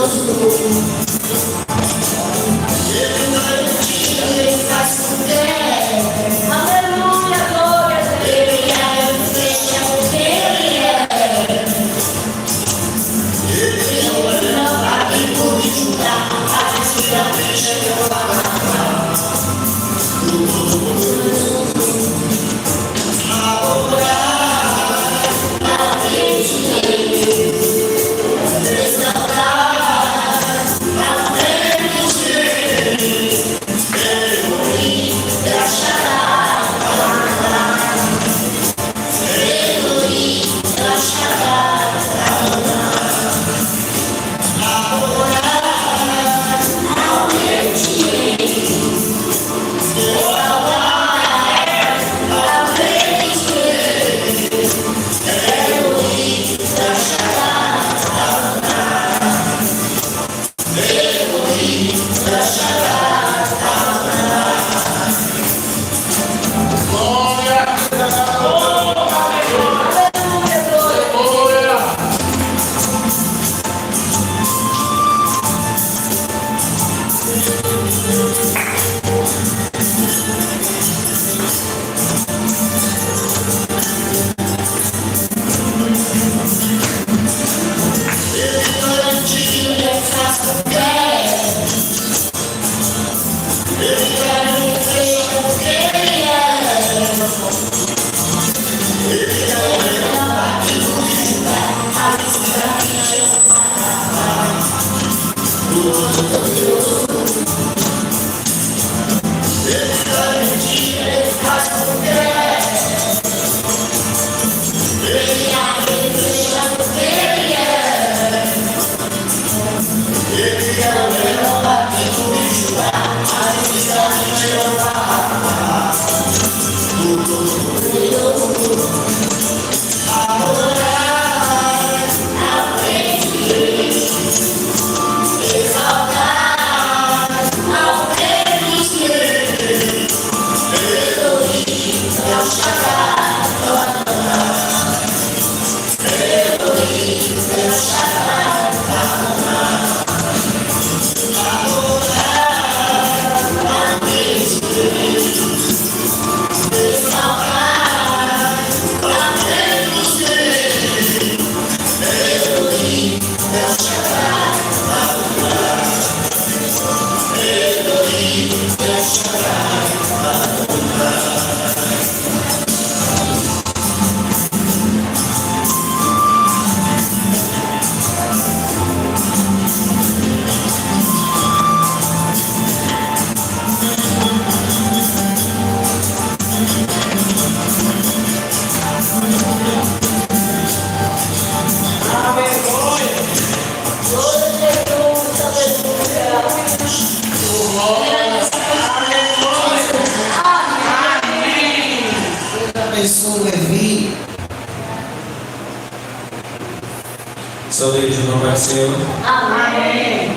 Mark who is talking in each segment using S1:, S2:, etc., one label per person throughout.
S1: Poderoso. Saúde de novo, Senhor.
S2: Amém.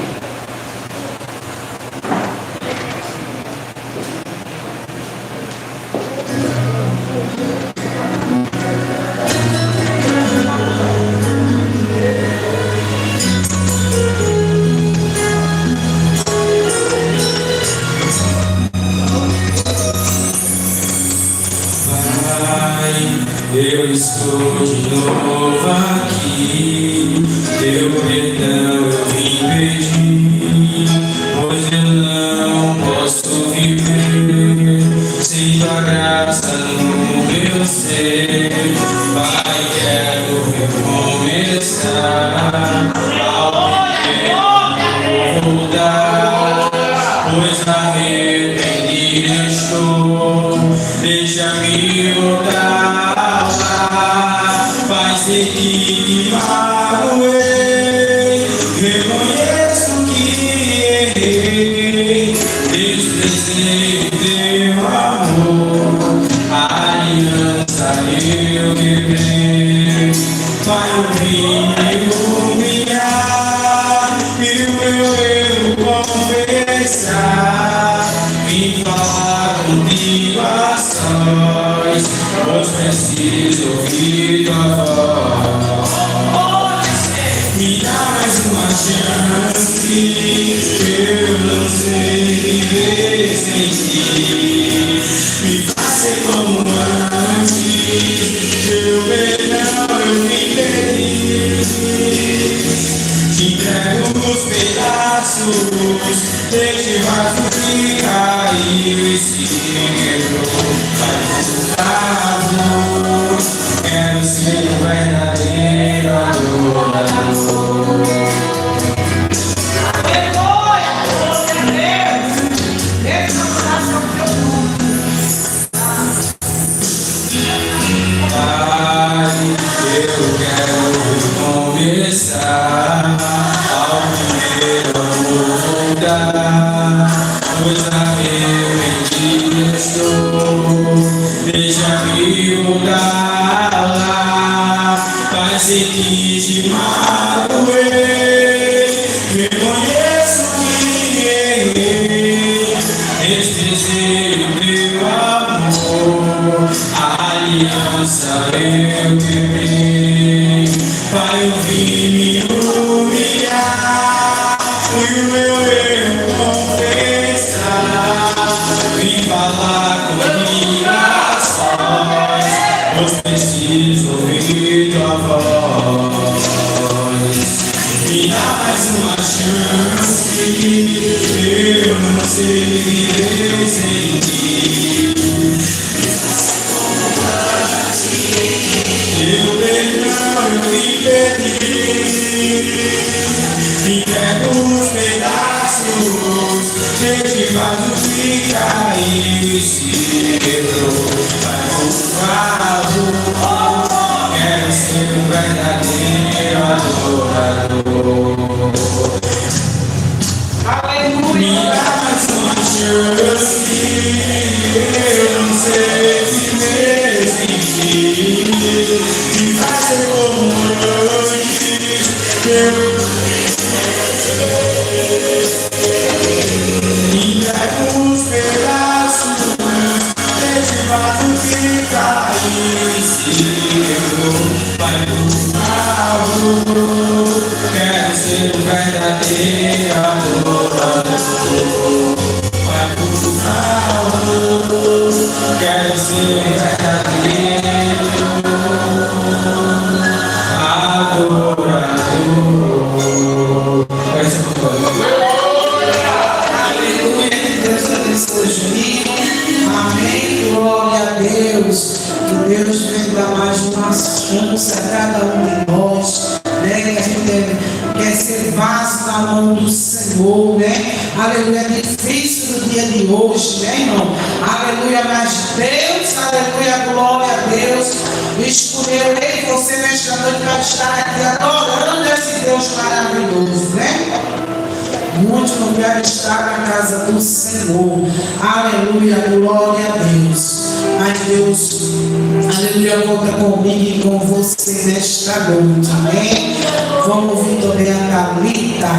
S1: Eu estou de novo aqui, teu perdão eu vim pedir, pois eu não posso viver sem tua graça no meu ser. Pai, quero recomeçar, ao vou dar, pois arrependido estou, deixa-me voltar. Vai ser que magoei, reconheço que errei, desprezei teu amor, a aliança eu quebrei. Vai ouvir me humilhar e o meu erro confessar, vim falar contigo a sós, pois preciso ouvir tua voz. Me dá mais uma chance, eu não sei viver sem ti. Me faça como antes, teu perdão eu me perdi. Te entrego os pedaços deste vaso que caiu e se quebrou. Vai voltar. Quero ser o verdadeiro adorador.
S2: Aleluia! Glória a Deus! Deus no coração do teu mundo.
S1: Pai, eu quero recomeçar, ao primeiro amor voltar, pois arrependido estou, deixa-me voltar lá, vai ser que te magoei. aliança eu quebrei. Pai, eu vim me humilhar, fui o meu erro confessar, vim falar comigo a sós, pois preciso ouvir tua voz. Me dá mais uma chance, eu não sei viver sem ti. Eu perdão, eu me perdi, me pego os pedaços, eu te faço ficar e se quebrou, vai por favor, quero ser um verdadeiro adorador. Me dá mais uma chance, eu não sei viver sem ti. Me faz ser como antes, me pega os pedaços, eu te faço ficar e se quebrou, vai por favor, quero ser um verdadeiro adorador. Vai por favor, quero ser um verdadeiro adorador. Essa é a
S2: Aleluia, que Deus abençoe Juninho. Amém, glória a Deus. Que Deus venha dar mais uma chance a cada um de nós, né? Que a gente quer ser vaso na mão do Senhor, né? Aleluia, é difícil no dia de hoje, né, irmão? Aleluia, mas Deus, aleluia, glória a Deus, escolheu eu e você nesta noite para estar aqui adorando esse Deus maravilhoso, né? Muitos não querem estar na casa do Senhor. Aleluia, glória a Deus. Mas Deus, aleluia, conta comigo e com você nesta noite. Amém? Vamos ouvir também a Thalita.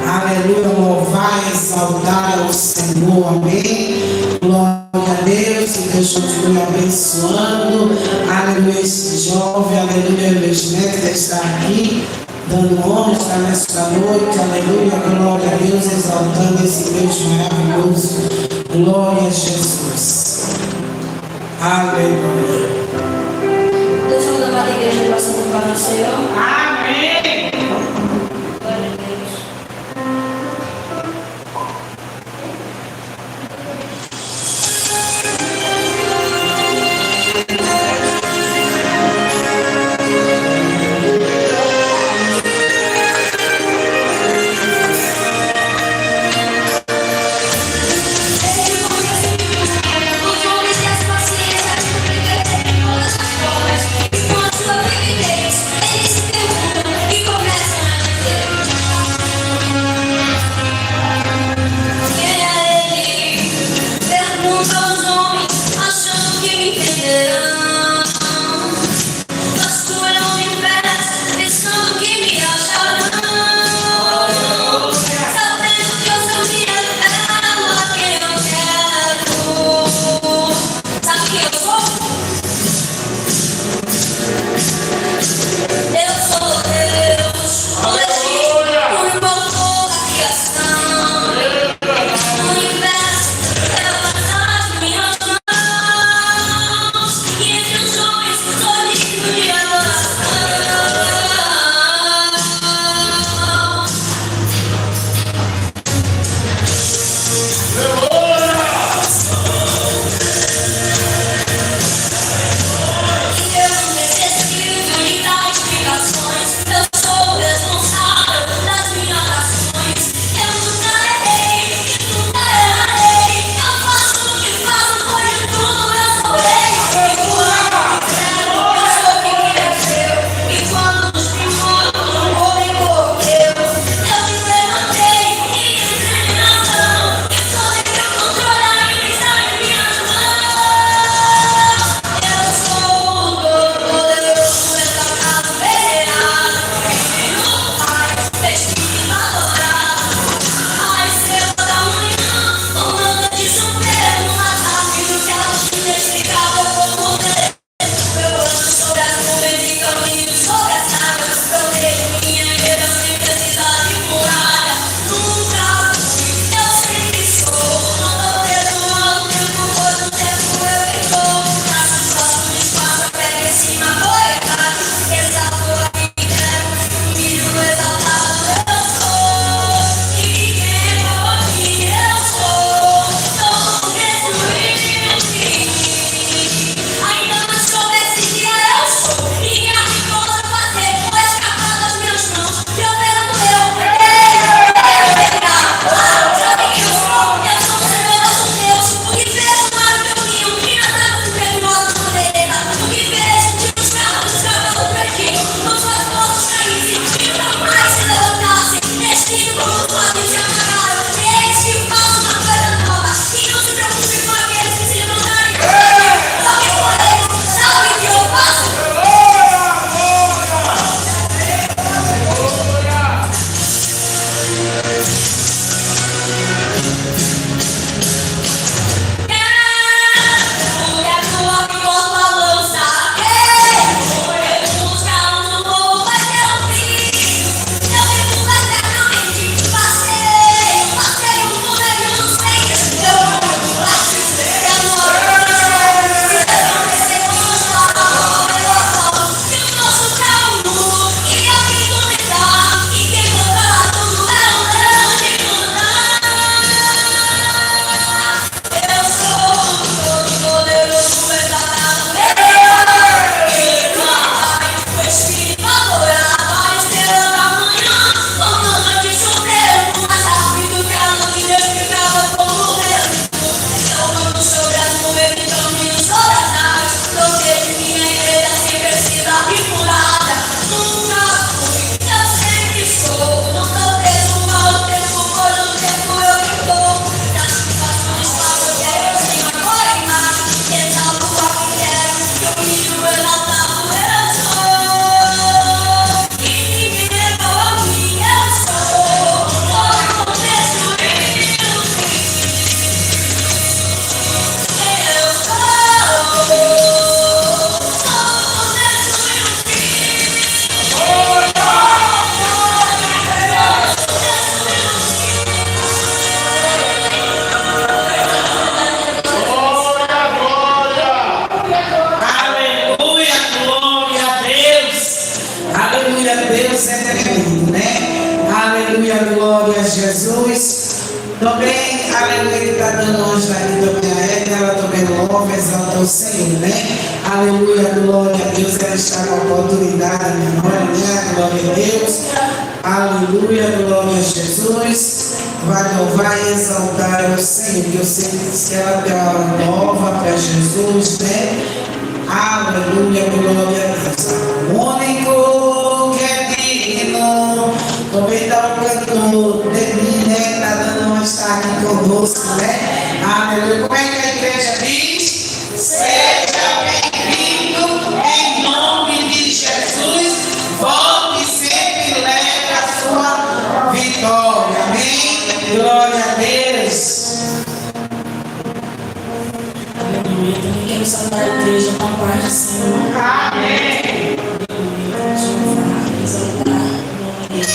S2: Aleluia, louvar e exaltar ao Senhor. Amém? Glória a Deus. Que Deus continue abençoando. Aleluia, esse jovem. Aleluia, meus netos está aqui. Dando honra para nesta noite, aleluia, glória a Deus, exaltando esse Deus maravilhoso, glória a Jesus, aleluia.
S3: Deus vamos levar a igreja passando para o Senhor.
S2: Amém.
S3: Glória a Deus.
S4: Com a sua vividez, eles se perguntam e começam a
S2: Jesus. Também, aleluia, ele está dando anjo ali também a ela também louva, exalta o Senhor, né? Aleluia, glória a Deus, ela está com a oportunidade, minha mãe, né? Glória a Deus. Aleluia, glória a Jesus. Vai louvar e exaltar o Senhor, que eu sei que ela tem uma hora nova para Jesus, né? Aleluia, glória a Deus. O único que é digno, também está o cantor de mim, né? Está dando uma estar aqui conosco, né? Aleluia. Como é que a igreja diz? Seja bem-vindo em nome de Jesus. Volte sempre e leve a sua vitória. Amém? Glória a Deus.
S3: Aleluia. Também quero saudar a igreja com a paz do Senhor.
S2: Amém.
S3: Aleluia. Louvar, exaltar, glória a Deus.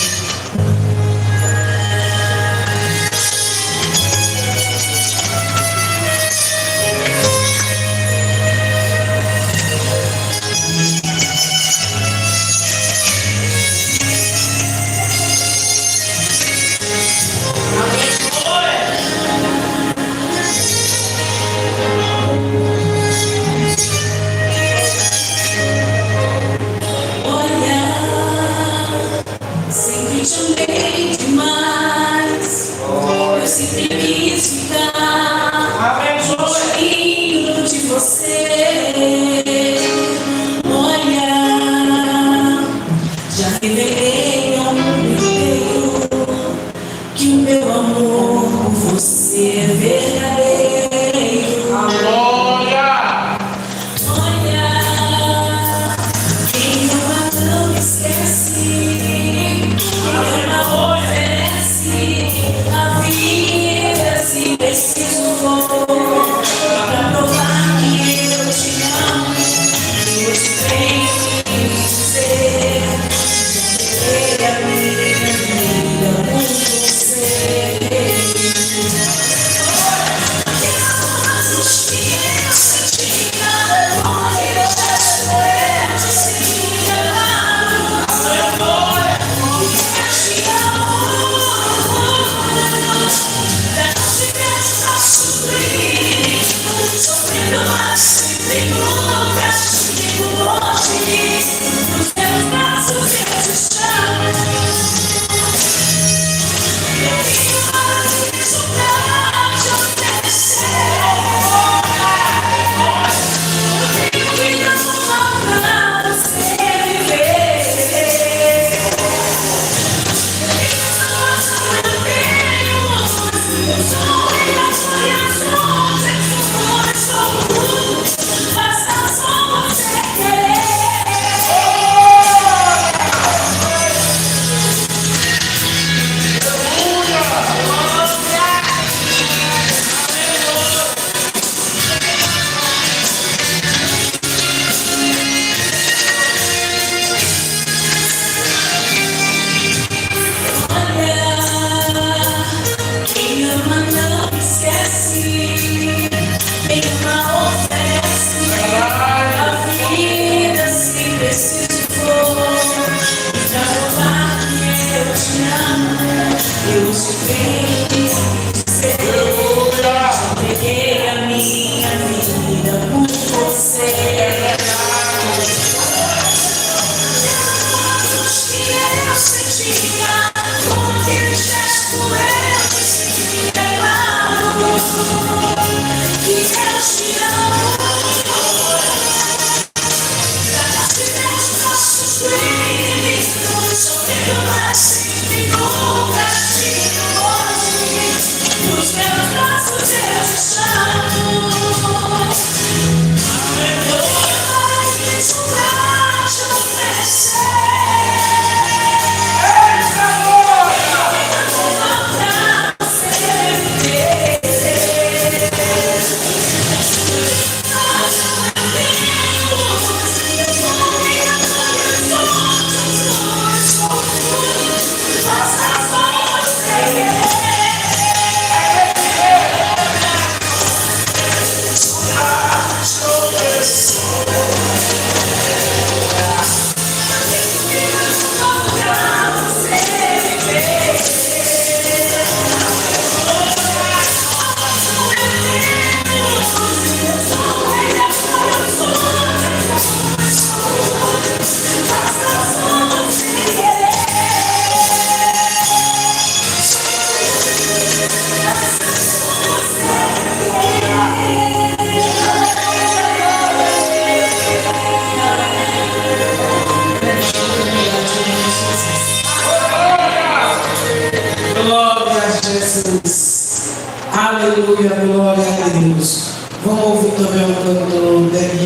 S4: Sempre te amei demais. Eu sempre quis ficar cheirinho de você. Olha, já revelei ao mundo inteiro que o meu amor por você é verdadeiro. Olha, quem ama não esquece. A vida se preciso for pra provar que eu te amo, que eu te tenho dizer, já a minha vida com você. Basta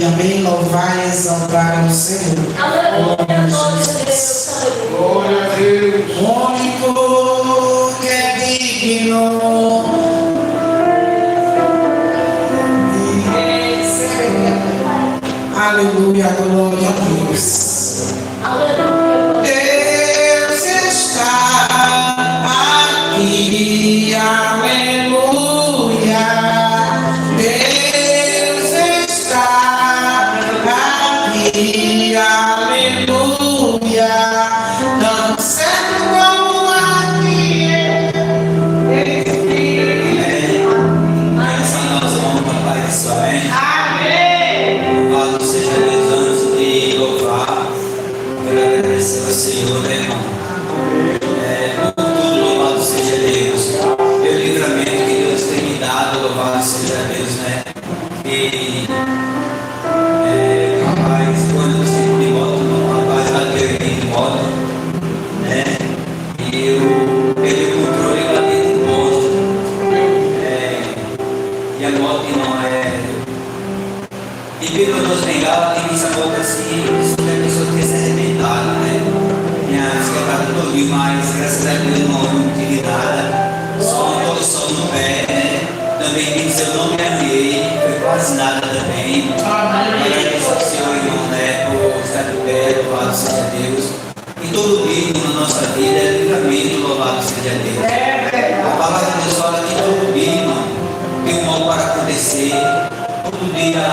S2: e amém. Louvar e exaltar o Senhor.
S3: Aleluia, glória a Deus.
S1: Glória a Deus.
S2: Único que é digno. Aleluia, glória a Deus.
S3: Aleluia.
S2: Deus está aqui, aleluia. Deus está aqui, aleluia. Não sei como aqui.
S5: Essa nós vamos para isso, amém?
S2: Amém.
S5: Louvado seja Deus antes de louvar. Quero agradecer ao Senhor, né, irmão? Por tudo, louvado seja Deus. Pelo livramento que Deus tem me dado, louvado seja Deus, né? E, rapaz, quando eu sempre de moto, rapaz, bateu em mim de moto, né? E eu peguei o controle lá dentro do posto. E a moto não é. E pelo menos bengala tem essa boca assim, isso que a pessoa ter se arrebentado, né? Minha esquerda todo mas graças a Deus não tive nada, só uma posição no pé, né? Também tem que ser eu não me amei, foi quase nada também. Agradeço ao Senhor, irmão, né? Por estar de pé, louvado seja Deus. E todo dia na nossa vida é livramento, louvado seja Deus. A palavra de Deus fala que todo dia, irmão, tem um mal para acontecer, todo dia.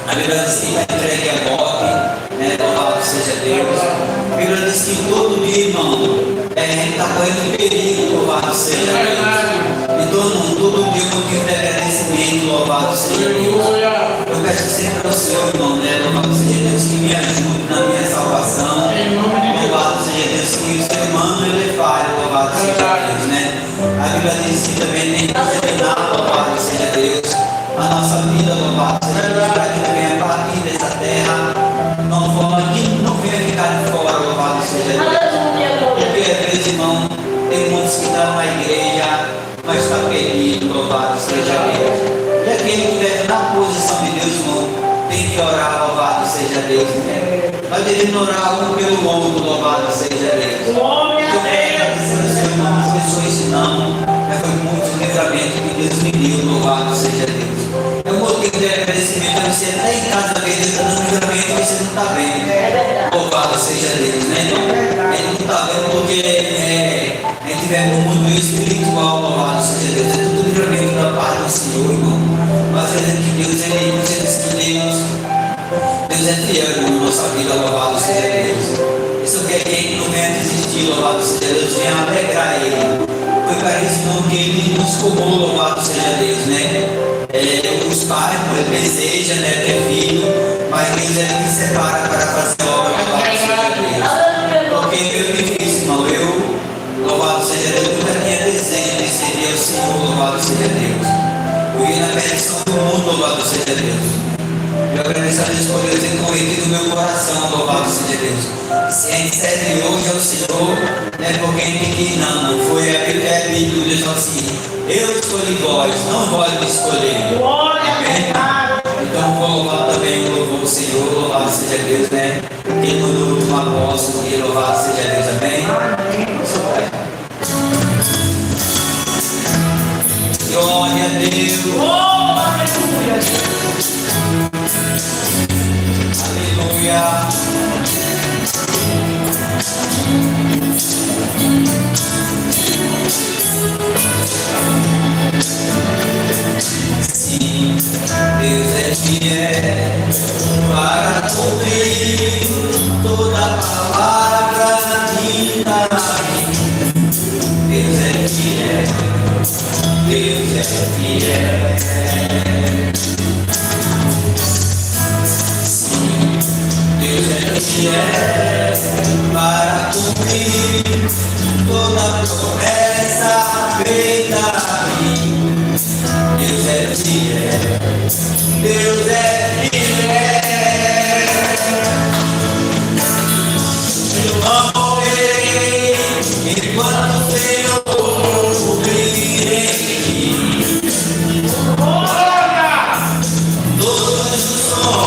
S5: A Bíblia diz que vai entregue a morte, né? Louvado seja Deus. A Bíblia diz que todo dia, irmão, a gente está correndo perigo, louvado seja Deus. Então, todo dia eu motivo de agradecimento, louvado seja Deus. Eu peço sempre ao Senhor, irmão, né? Louvado seja Deus, que me ajude na minha salvação. Louvado seja Deus, que o ser humano ele é falho, louvado seja Deus, né? A Bíblia diz que também tem que examinar, louvado seja Deus. A nossa vida, louvado seja Deus, para que venha partir dessa terra, não forma que não venha ficar de fora, louvado seja Deus. Porque às vezes, irmão, tem muitos que estão na igreja, mas está perdido, louvado seja Deus. E aquele que estiver na posição de Deus, irmão, tem que orar, louvado seja Deus. Nós devemos orar um pelo outro, louvado seja Deus. Eu quero agradecer ao Senhor, irmão, as pessoas ensinam, mas foi muito livramento que Deus me deu, louvado seja Deus. É um motivo de agradecimento a você até em casa ver Deus dando livramento que você não está vendo. Louvado seja Deus, né, irmão? A gente não está vendo porque a gente vive no mundo espiritual, louvado seja Deus. É tudo livramento da parte do Senhor, irmão. Mas dizendo que Deus é Ele, você diz que Deus é fiel na nossa vida, louvado seja Deus. Isso quer que a gente não venha desistir, louvado seja Deus, venha alegrar Ele. Foi para isso não que Ele nos comou, louvado seja Deus, né? Os pais, desejam, né, ter filho, mas Deus é que separa para fazer obra, louvado seja Deus. Porque eu difícil, irmão, louvado seja Deus, nunca tinha desejo de servir ao Senhor, louvado seja Deus. Eu ia na perdição do mundo, louvado seja Deus. Eu agradeço a Deus por Deus ter corrido no meu coração, louvado seja Deus. Se a gente serve hoje ao Senhor, não é porque a gente não foi a Bíblia, Deus fala assim, eu escolhi vós, não vós me escolher. Amém? Então vou louvar também, louvou o Senhor, louvado seja Deus, né? Quem mandou o último apóstolo, e louvado seja Deus, amém? Glória a Deus. Aleluia. Sim, Deus é fiel para cumprir toda palavra dita. Deus é fiel, Deus é fiel. Sim, Deus é fiel para cumprir toda promessa feita a mim. Deus é fiel, Deus é fiel. Eu não morrerei enquanto o Senhor cumprir em mim todos os sonhos.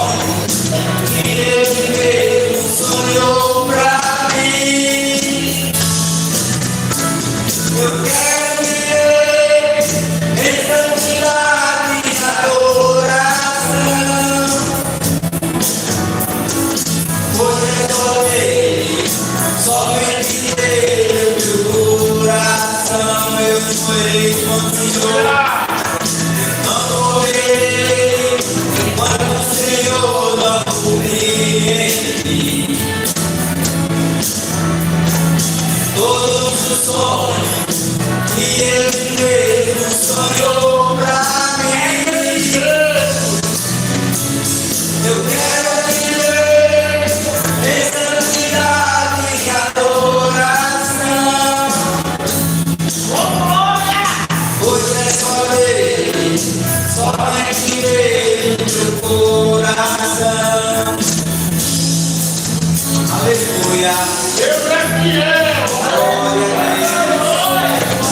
S5: Aleluia.
S1: Deus é fiel.
S5: Glória a Deus.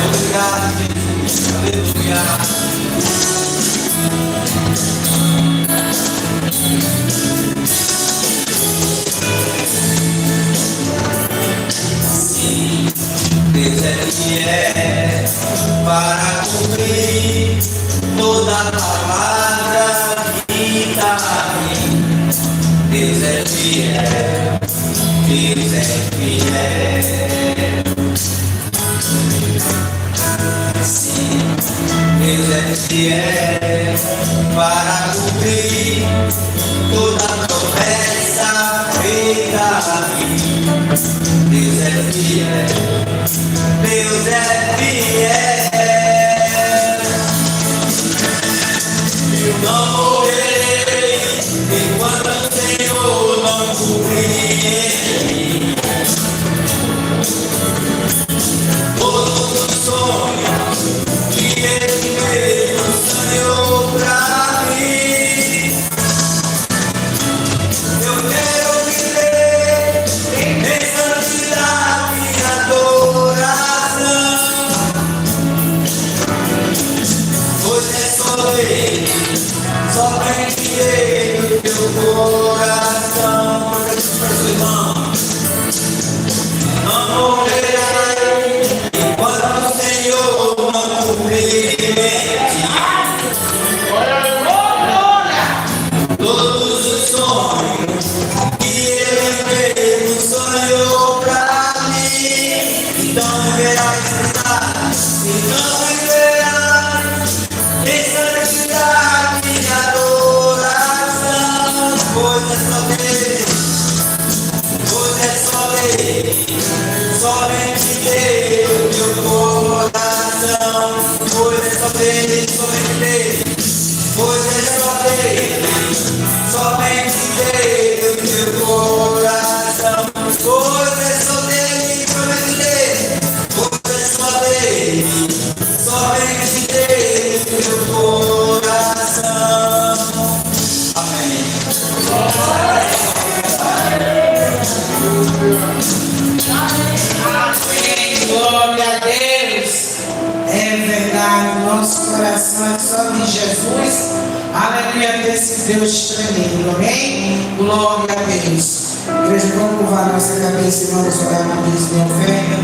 S5: Obrigado, Jesus. Aleluia. Sim, Deus é fiel para cumprir toda palavra que dá. Deus é fiel, Deus é fiel. Sim, Deus é fiel para cumprir toda promessa feita a mim. Deus é fiel, Deus é fiel. Eu não morrerei enquanto o Senhor não cumprir todos os sonhos que Ele mesmo sonhou pra mim. Eu quero viver em santidade e adoração, pois é só Ele, somente Ele, o teu coração. Não morrerei enquanto o Senhor não cumprir todos os sonhos que Ele mesmo sonhou pra mim. Então verás, então verás em santidade e adoração, pois é só Deus, pois é só Ele, somente Deus, meu coração, pois é só Ele, somente Deus, pois é só Ele, somente Deus, meu coração, pois é só Ele, somente Deus, pois é só Ele, somente Deus, meu coração. Amém.
S2: Glória a Deus. É verdade, nosso coração é só de Jesus. Aleluia, desse Deus tremendo. Amém? Glória a Deus. Igreja, vamos curvar nossa cabeça e vamos orar na mesa de oferta.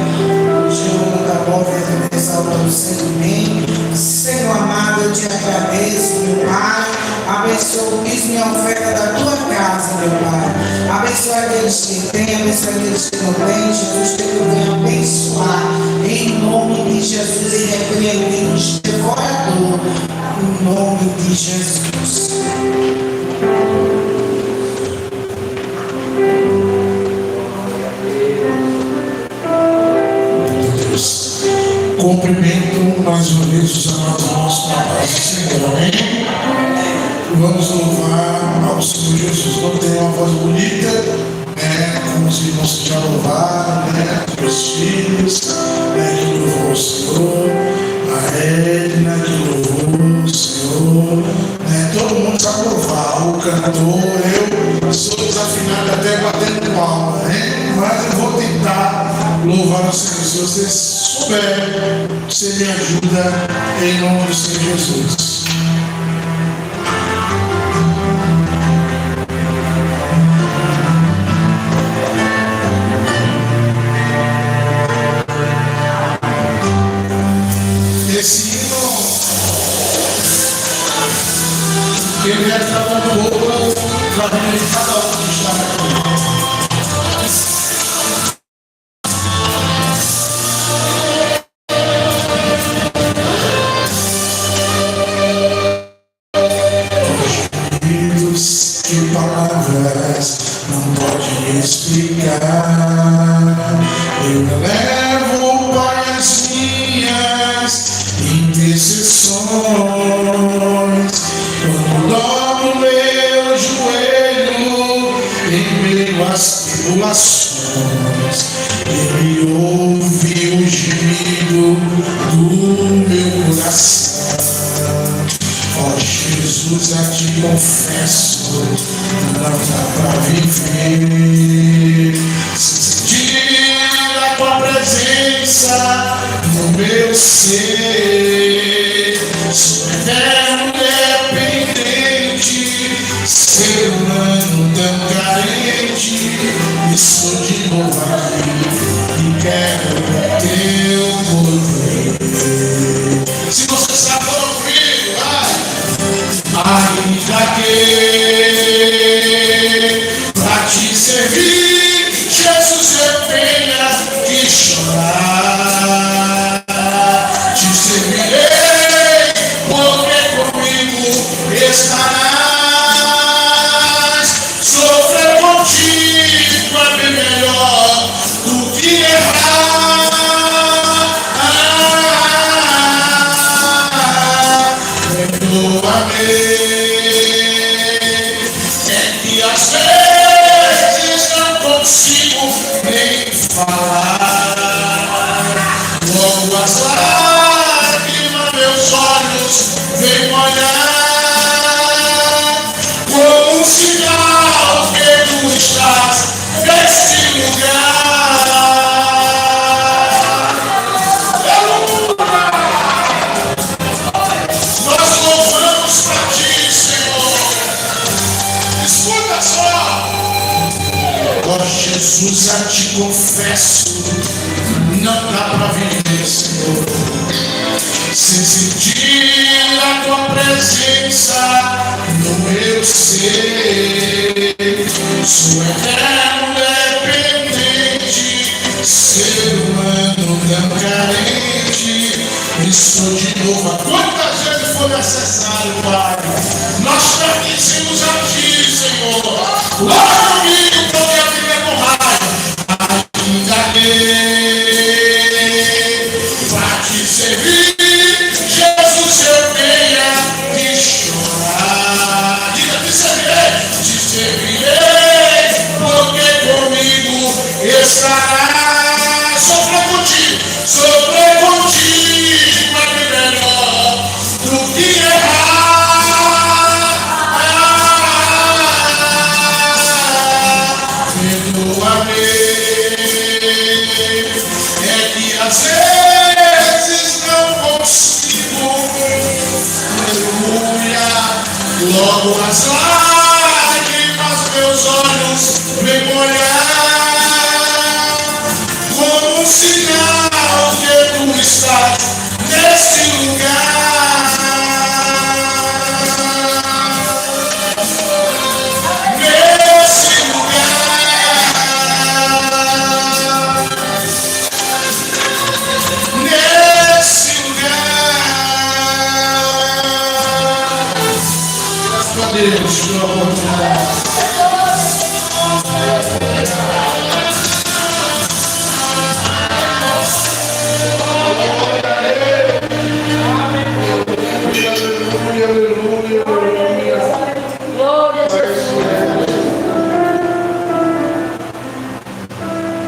S2: O Senhor da boa oferta exalta o Senhor. Amém. Senhor amado, eu te agradeço, meu Pai. Abençoa o dízimo e a oferta da tua casa, meu Pai. Abençoa aqueles que têm, abençoa aqueles que não têm. Jesus, que tu venha abençoar. Em nome de Jesus, e repreendemos devorador. Em nome de Jesus.
S1: Deus. Cumprimento mais uma vez os amados irmãos com a paz do Senhor. Amém? Vamos louvar ao Senhor Jesus. Não tem uma voz bonita, como os irmãos que já louvaram, os filhos, que louvou o Senhor, a Edna, que louvou o Senhor, todo mundo sabe louvar, o cantor, eu sou desafinado até batendo palma, mas eu vou tentar louvar o Senhor. Se você souber, você me ajuda em nome do Senhor Jesus. Esse hino, eu quero dar um pouco para cada um que está aqui. Que palavras não podem explicar. Eu levo para as minhas intercessões. Quando dobro meu joelho em meio às tribulações, Ele ouve o gemido do meu coração. Ó Jesus, a ti confesso, não dá pra viver sem sentir a tua presença no meu ser. Sou eterno dependente, ser humano tão carente, e sou de novo aqui e quero teu poder. Se você sabe ouvir, ainda que pra te servir, Jesus, eu tenha que chorar. Te servirei, porque comigo estarás. Sofrer contigo é bem melhor do que errar. Perdoa-me, é que às vezes não consigo nem falar. Logo as lágrimas meus olhos vêm molhar, como um sinal que tu estás nesse lugar. Nós louvamos pra ti, Senhor. Escuta só. Ó Jesus, a te confesso, não dá pra viver, Senhor, sem sentir a tua presença no meu ser. Sou eterno dependente, ser humano tão carente, e sou de novo. Quantas vezes for necessário, Pai, nós pertencemos a ti, Senhor. Logo comigo, porque a vida é com raiva. Ainda que pra te servir, Jesus, eu tenha que chorar. Diga, te servirei, porque comigo estarás. Sofrer contigo é bem melhor do que errar. Perdoa-me, é que às vezes não consigo. Aleluia. Logo as lágrimas meus olhos vêm molhar, como um sinal que tu estás nesse lugar. Nesse lugar. Nesse lugar. Graças a Deus pela oportunidade.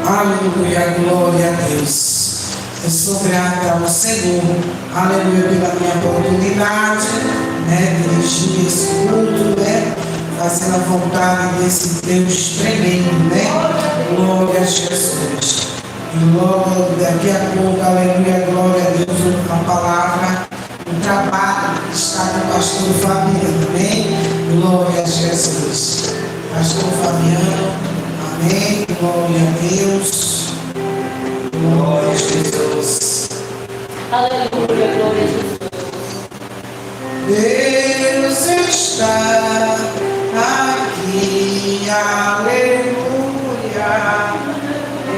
S2: Aleluia, glória a Deus. Eu sou grata ao Senhor, aleluia, pela minha oportunidade, de dirigir esse culto, fazendo a vontade desse Deus tremendo, glória a Jesus. E logo daqui a pouco, aleluia, glória a Deus, uma palavra, um trabalho que está com o pastor Fabiano, glória a Jesus. Pastor Fabiano, amém, glória a Deus. Glória a Jesus.
S3: Aleluia, glória a Jesus.
S2: Deus está aqui, aleluia.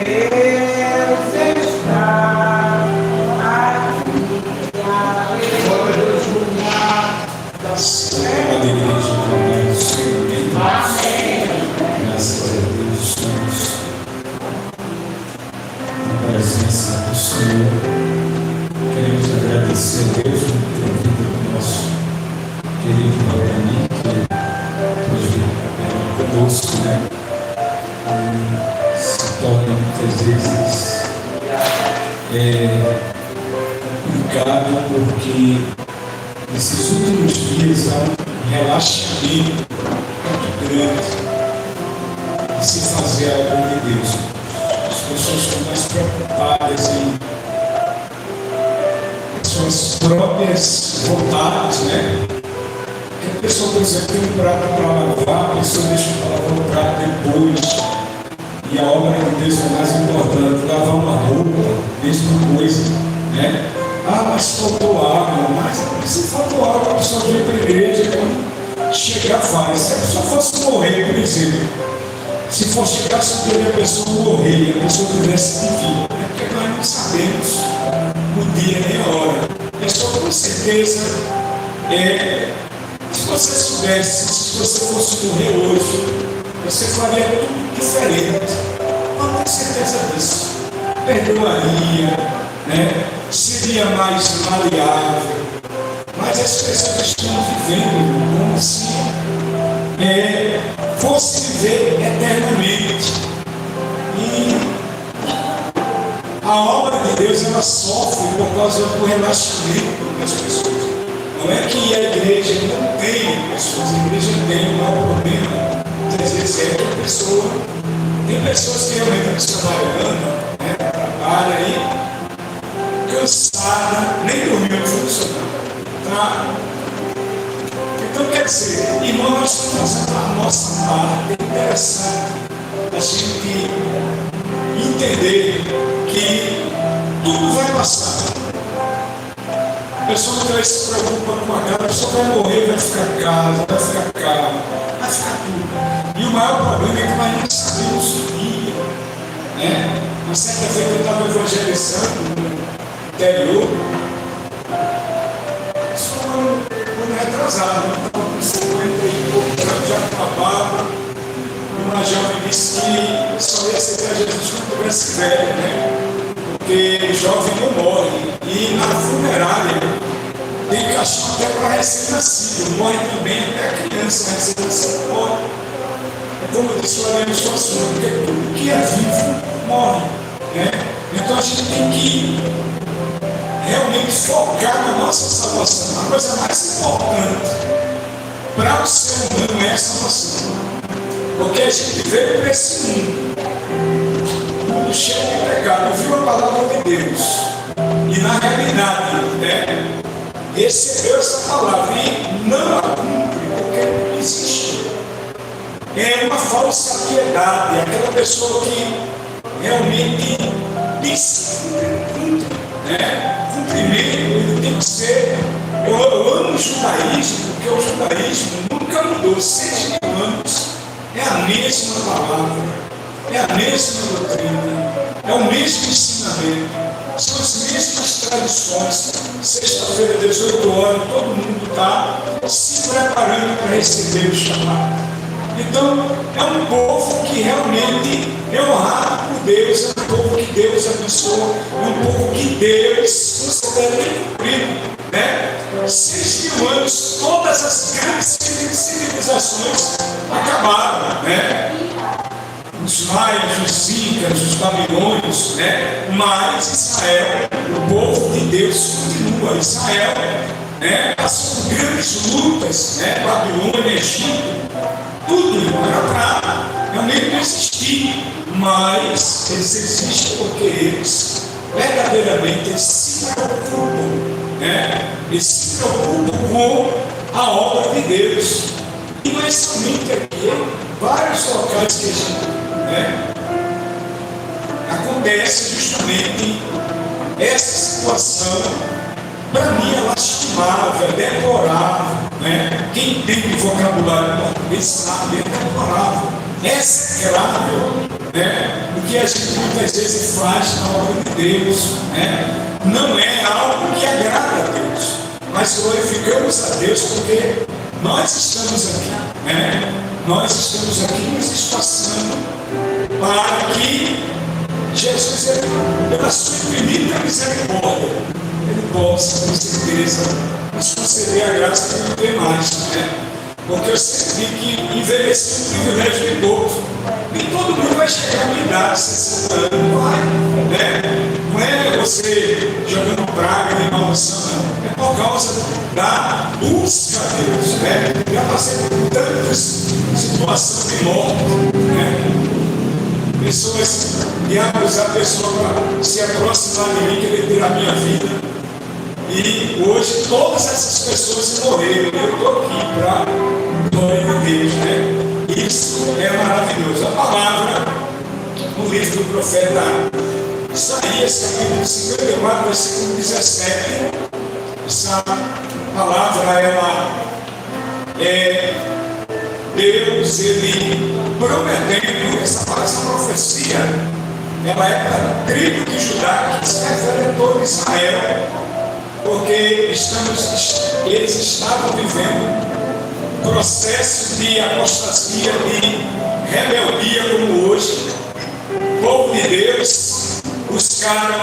S2: Deus está aqui, aleluia.
S6: A igreja também do Senhor. Graças a Deus, estamos na presença do Senhor. Queremos agradecer a Deus pela vida do nosso querido Valdemir, que hoje é conosco, se torna muitas vezes complicado, porque nesses últimos dias há um relaxamento muito grande de se fazer a obra de Deus. As pessoas estão mais preocupadas em suas próprias vontades, né? A pessoa, por exemplo, tem um prato para lavar, a pessoa deixa para lavar o prato depois. E a obra de Deus é mais importante. Lavar uma roupa, mesma coisa, né? Ah, mas faltou água. Mas se faltou água, a pessoa vem para a igreja, quando chegar faz. Se a pessoa fosse morrer, por exemplo, se for chegar sobre a pessoa morrer e a pessoa tivesse de vida, é porque nós não sabemos o dia nem a hora. A pessoa com certeza se você soubesse, se você fosse morrer hoje, você faria tudo diferente. Não tenho certeza disso. Perdoaria, né? Seria mais maleável. Mas as pessoas estão vivendo como se fosse viver eternamente. E a obra de Deus, ela sofre por causa do relacionamento das pessoas. Não é que a igreja não tem pessoas, a igreja tem um maior problema. Às vezes é que a pessoa, tem pessoas que realmente estão trabalhando, né, trabalha aí, cansada, nem dormiu funcionando. Tá? Então quer dizer, irmão, nós estamos fazendo a nossa parte. É interessante a gente entender que tudo vai passar. A pessoa que se preocupa com a casa, a pessoa vai morrer, vai ficar casa, vai ficar carro, vai ficar tudo. E o maior problema é que nós não sabemos o dia. Né? Uma certa vez eu estava evangelizando no interior, isso foi um ano retrasado, eu estava com 50 e poucos anos, já acabava. Uma jovem disse que só ia aceitar Jesus quando tivesse velho, né? Porque jovem não morre. E na funerária tem caixão até para recém-nascido, morre também até a criança recém-nascida morre. É como eu disse lá no seu assunto, porque tudo que é vivo morre. Né? Então a gente tem que realmente focar na nossa salvação. A coisa mais importante para o ser humano é a salvação. Porque a gente veio para esse mundo cheio de pecado, ouviu a palavra de Deus e na realidade, né, recebeu essa palavra e não a cumpre porque não existe. É uma falsa piedade, aquela pessoa que realmente diz né? Cumprimento, ele tem que ser. Eu amo o judaísmo, porque o judaísmo nunca mudou, 6 mil anos. É a mesma palavra, é a mesma doutrina, é o mesmo ensinamento, são as mesmas tradições. Sexta-feira, 18 horas, todo mundo está se preparando para receber o chamado. Então, é um povo que realmente é honrado por Deus, é um povo que Deus abençoa, é um povo que Deus considera cumprido. Né? 6 mil anos, todas as grandes civilizações acabaram, né? Os maias, os incas, os babilônios, né? Mas Israel, o povo de Deus continua. Israel, né? Passou por grandes lutas, né? Babilônia, Egito, tudo era para realmente não existir, mas eles existem porque eles verdadeiramente se preocupam. Né? Eles se preocupam com a obra de Deus. E não é somente aqui, vários locais que a gente acontece justamente essa situação. Para mim é lastimável, é deplorável. Né? Quem tem vocabulário português sabe, é deplorável, é execrável. Né? O que a gente muitas vezes faz na obra de Deus, né? Não é algo que agrada a Deus, mas glorificamos a Deus porque nós estamos aqui, né? Nós estamos aqui nos esforçando para que Jesus, pela sua infinita misericórdia, Ele possa, com certeza, nos conceder a graça de viver mais, né? Porque eu sempre digo que envelhecer é um privilégio de todos. Nem todo mundo vai chegar à minha idade, 60 anos, vai, né? Não é
S7: você jogando praga e maldição, não. É por causa da busca a Deus, né? Já passei por tantas situações de morte, né? Pessoas que acusam a pessoa para se aproximar de mim, querer tirar a minha vida. E hoje todas essas pessoas morreram. Eu estou aqui para glória de Deus, né? Isso é maravilhoso. A palavra, no livro do profeta Isaías, capítulo 54, versículo 17, essa palavra, ela é Deus, ele prometendo essa profecia, ela é para a tribo de Judá, que se refere a todo Israel, porque eles estavam vivendo um processo de apostasia, de rebeldia como hoje. O povo de Deus buscaram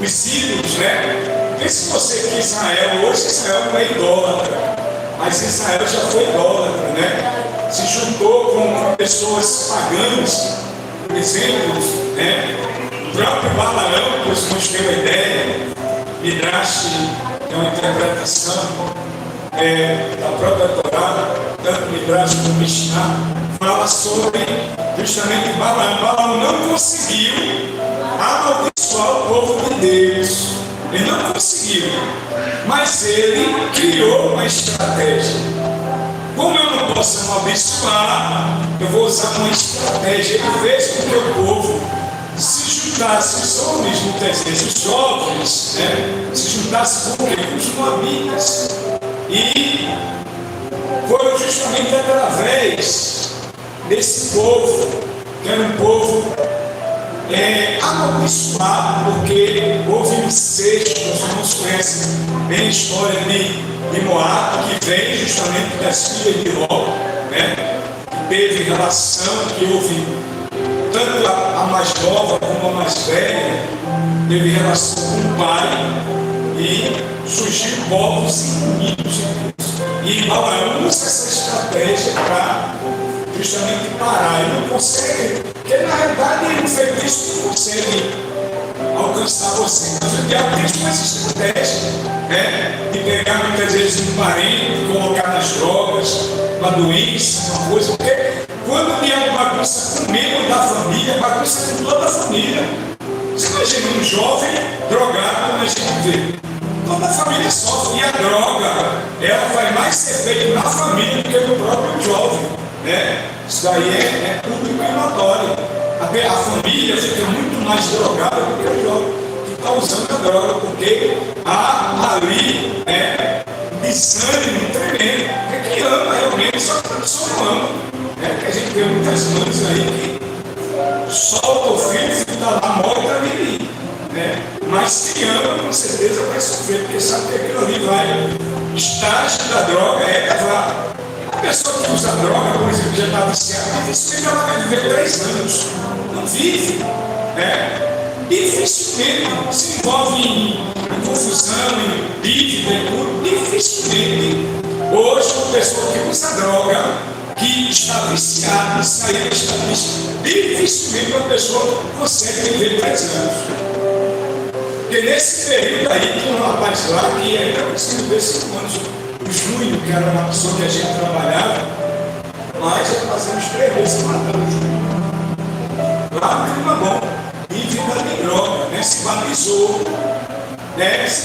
S7: os ídolos, né? Pense você que Israel, hoje Israel não é idólatra, mas Israel já foi idólatra, né? Se juntou com pessoas pagãs, por exemplo, né? O próprio Balaão, que os irmãos têm uma ideia, Midrash é uma interpretação da própria Torá, tanto Midrash como Mishnah, fala sobre justamente Balaão. Balaão não conseguiu amaldiçoar o povo de Deus. Ele não conseguiu, mas ele criou uma estratégia. Como eu não posso amaldiçoar, eu vou usar uma estratégia. Ele fez com que o povo se juntasse, os homens, muitas vezes, os jovens, né, se juntassem com os moabitas. E foi justamente através desse povo, que era um povo amaldiçoado, porque houve um incesto. Os irmãos conhecem bem a história de Moab, que vem justamente das filhas de Ló, né, que teve relação, que houve tanto a mais nova como a mais velha, teve relação com o pai, e surgiu povos inimigos. E Balaão usa essa estratégia para justamente parar. Ele não consegue, porque na realidade ele não fez isso, não consegue alcançar você. Mas o diabo tem uma estratégia, né, de pegar muitas vezes um parente, colocar nas drogas, uma doença, uma coisa, porque quando o diabo bagunça com o membro da família, bagunça com toda a família. Você imagina um jovem drogado, como a gente vê. Toda a família sofre, e a droga, ela vai mais ser feita na família do que no próprio jovem, né? Isso daí é público e notório. A família fica muito mais drogada do que o jovem que está usando a droga, porque há ali desânimo tremendo. É que ama realmente, só que a pessoa não ama. Que a gente vê muitas mães aí que solta o filho está lá, morre para mim, né? Mas quem ama, com certeza vai sofrer, porque sabe que aquilo ali vai. Estágio da droga é levar. A pessoa que usa droga, por exemplo, já está viciada, dificilmente ela vai viver 3 anos. Não vive, né? Dificilmente se envolve em confusão, em dívida, dificilmente. Hoje, uma pessoa que usa droga, que está viciada, sair está viciada, dificilmente uma pessoa consegue viver 3 anos. Porque nesse período aí, tinha um rapaz lá que ainda conseguiu ver 5 anos. O Júnior, que era uma pessoa que a gente trabalhava, mas já fazemos 3 meses matando o Júnior. Lá no clima bom, e vida de droga, né? Se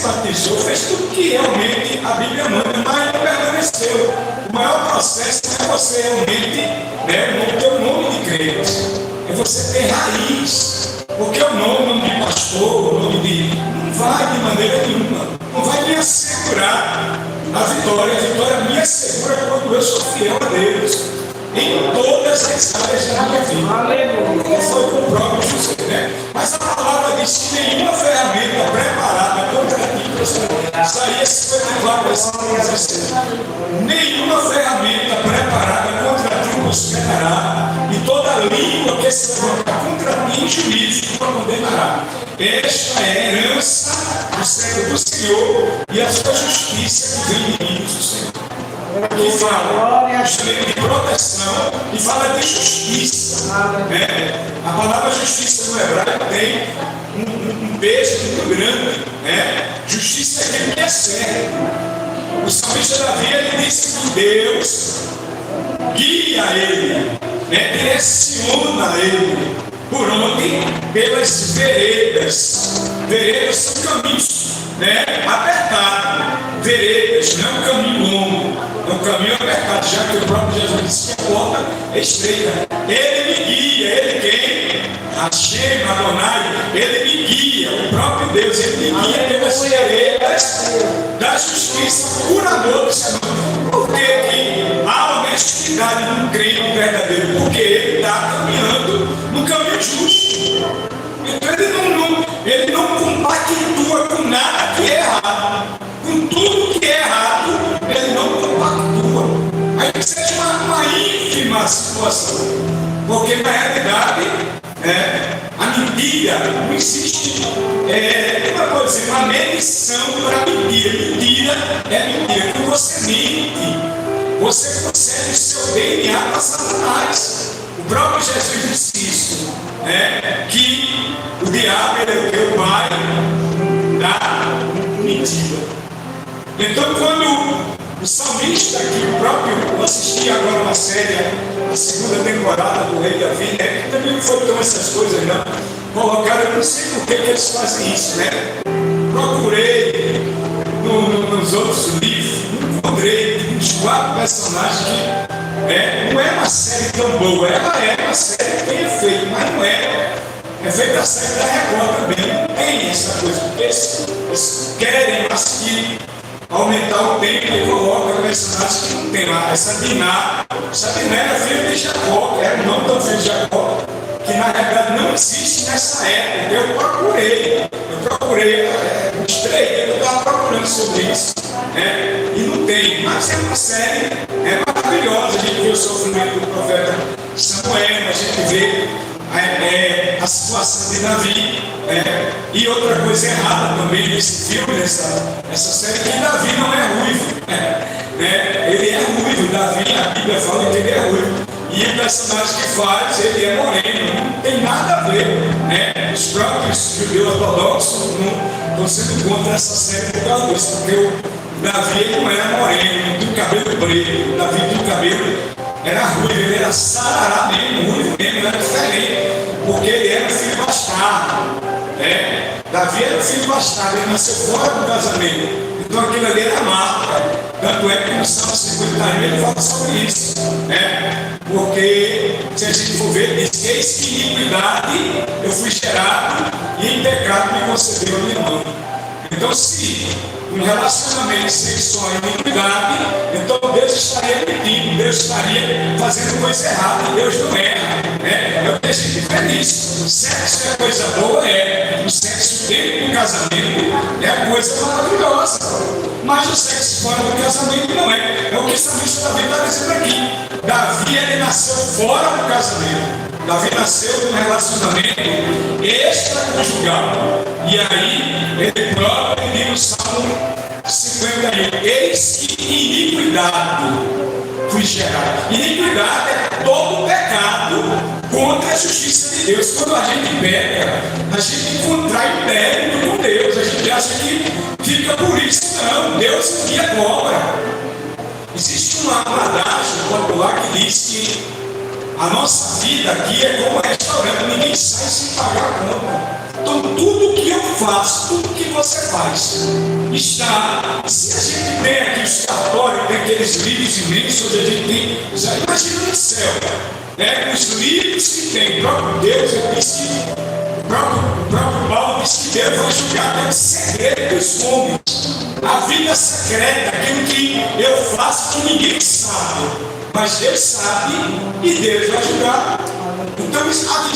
S7: batizou, fez tudo que realmente a Bíblia manda, mas não permaneceu. O maior processo é você realmente não ter o nome de crente, é você ter raiz. Porque o nome de pastor, o nome de. Não vai de maneira nenhuma, não vai me assegurar a vitória me assegura quando eu sou fiel a Deus em todas as áreas da minha vida. Como foi com o próprio José, né? Mas a palavra diz que nenhuma ferramenta preparada contra ti prosperará. Isaías 54, versículo 16. Nenhuma ferramenta preparada contra ti prosperará, e toda língua que se levantar contra ti em juízo te condenará. Esta é a herança do servo do Senhor, e a sua justiça que vem de mim do Senhor. Aqui fala justamente de proteção e fala de justiça. Né? A palavra justiça no hebraico tem um peso muito grande. Né? Justiça é aquilo que é certo. O salmista Davi, ele disse que Deus guia ele, né? Direciona ele. Por onde? Pelas veredas. Veredas são caminhos, né? Apertados. Veredas, não é um caminho longo, é um caminho apertado, já que o próprio Jesus disse que a porta é estreita. Ele me guia, ele quem? Hashem, Adonai, ele me guia, o próprio Deus, ele me guia pelas veredas da justiça, por amor do Senhor. Por que que há honestidade num crente verdadeiro? Porque ele está caminhando no caminho justo. Então ele não compactua com nada que é errado. Com tudo que é errado, ele não compactua. Aí que seja uma ínfima situação. Porque na realidade, a mentira não existe. Como eu vou dizer, uma medição para mentira. Mentira é mentira. Quando você mente, você concede o seu DNA para Satanás. O próprio Jesus disse isso, que o diabo é o pai da mentira. Então, quando o salmista, que o próprio, eu assisti agora uma série, a segunda temporada do Rei Davi, que também não foi tão essas coisas, não. Colocaram, eu não sei por que eles fazem isso, né? Procurei nos outros livros, encontrei uns 4 personagens que não é uma série tão boa, ela é uma série bem feita, mas não é. É feita a série da Record também, não tem essa coisa, porque eles querem, mas que aumentar o tempo e coloca personagens que não tem lá. Essa Diná era filha de Jacó, era o nome do filho de Jacó, que na realidade não existe nessa época. Eu procurei, uns 3 dias eu estava procurando sobre isso, e não tem. Mas é uma série maravilhosa. A gente vê o sofrimento do profeta Samuel, a gente vê a situação de Davi, e outra coisa errada também nesse filme, nessa série, que Davi não é ruivo, ele é ruivo. Davi, a Bíblia fala que ele é ruivo, e o personagem que faz, ele é moreno. Não tem nada a ver, os próprios judeus ortodoxos não estão sendo contra essa série por causa disso, porque o Davi ele não era moreno, não tinha o cabelo preto. Davi tinha o cabelo, era ruivo, ele era sarará mesmo, ruivo mesmo, era diferente, porque ele era filho bastardo. Davi era filho bastardo, ele nasceu fora do casamento. Então aquilo ali era marca. Tanto é que no Salmo 51 ele fala sobre isso. Porque se a gente for ver, diz que eis que iniquidade eu fui gerado e em pecado me concedeu a minha mãe. Então se um relacionamento sexual é iniquidade, então Deus estaria mentindo, Deus estaria fazendo coisa errada. Deus não erra. É o que a gente vê nisso. Sexo é coisa boa, o sexo dentro do casamento é coisa maravilhosa, mas o sexo fora do casamento não é. É o que o salmista Davi está dizendo aqui. Davi, ele nasceu fora do casamento. Davi nasceu num relacionamento extraconjugal. E aí, ele próprio diz no Salmo 51, eis que iniquidade fui gerado. Iniquidade é todo pecado contra a justiça de Deus. Quando a gente peca, a gente contrai débito com Deus. A gente acha que fica por isso. Não, Deus envia cobra. Existe um adágio popular que diz que a nossa vida aqui é como um restaurante, ninguém sai sem pagar a conta. Então tudo que eu faço, tudo que você faz, está. Se a gente tem aqui os cartórios, tem aqueles livros imensos, a gente tem. Já imagina no céu, os livros que tem, o próprio Deus, o próprio Paulo disse que Deus vai julgar até o segredo dos homens. A vida secreta, aquilo que eu faço que ninguém sabe. Mas Deus sabe e Deus vai julgar. Então a visão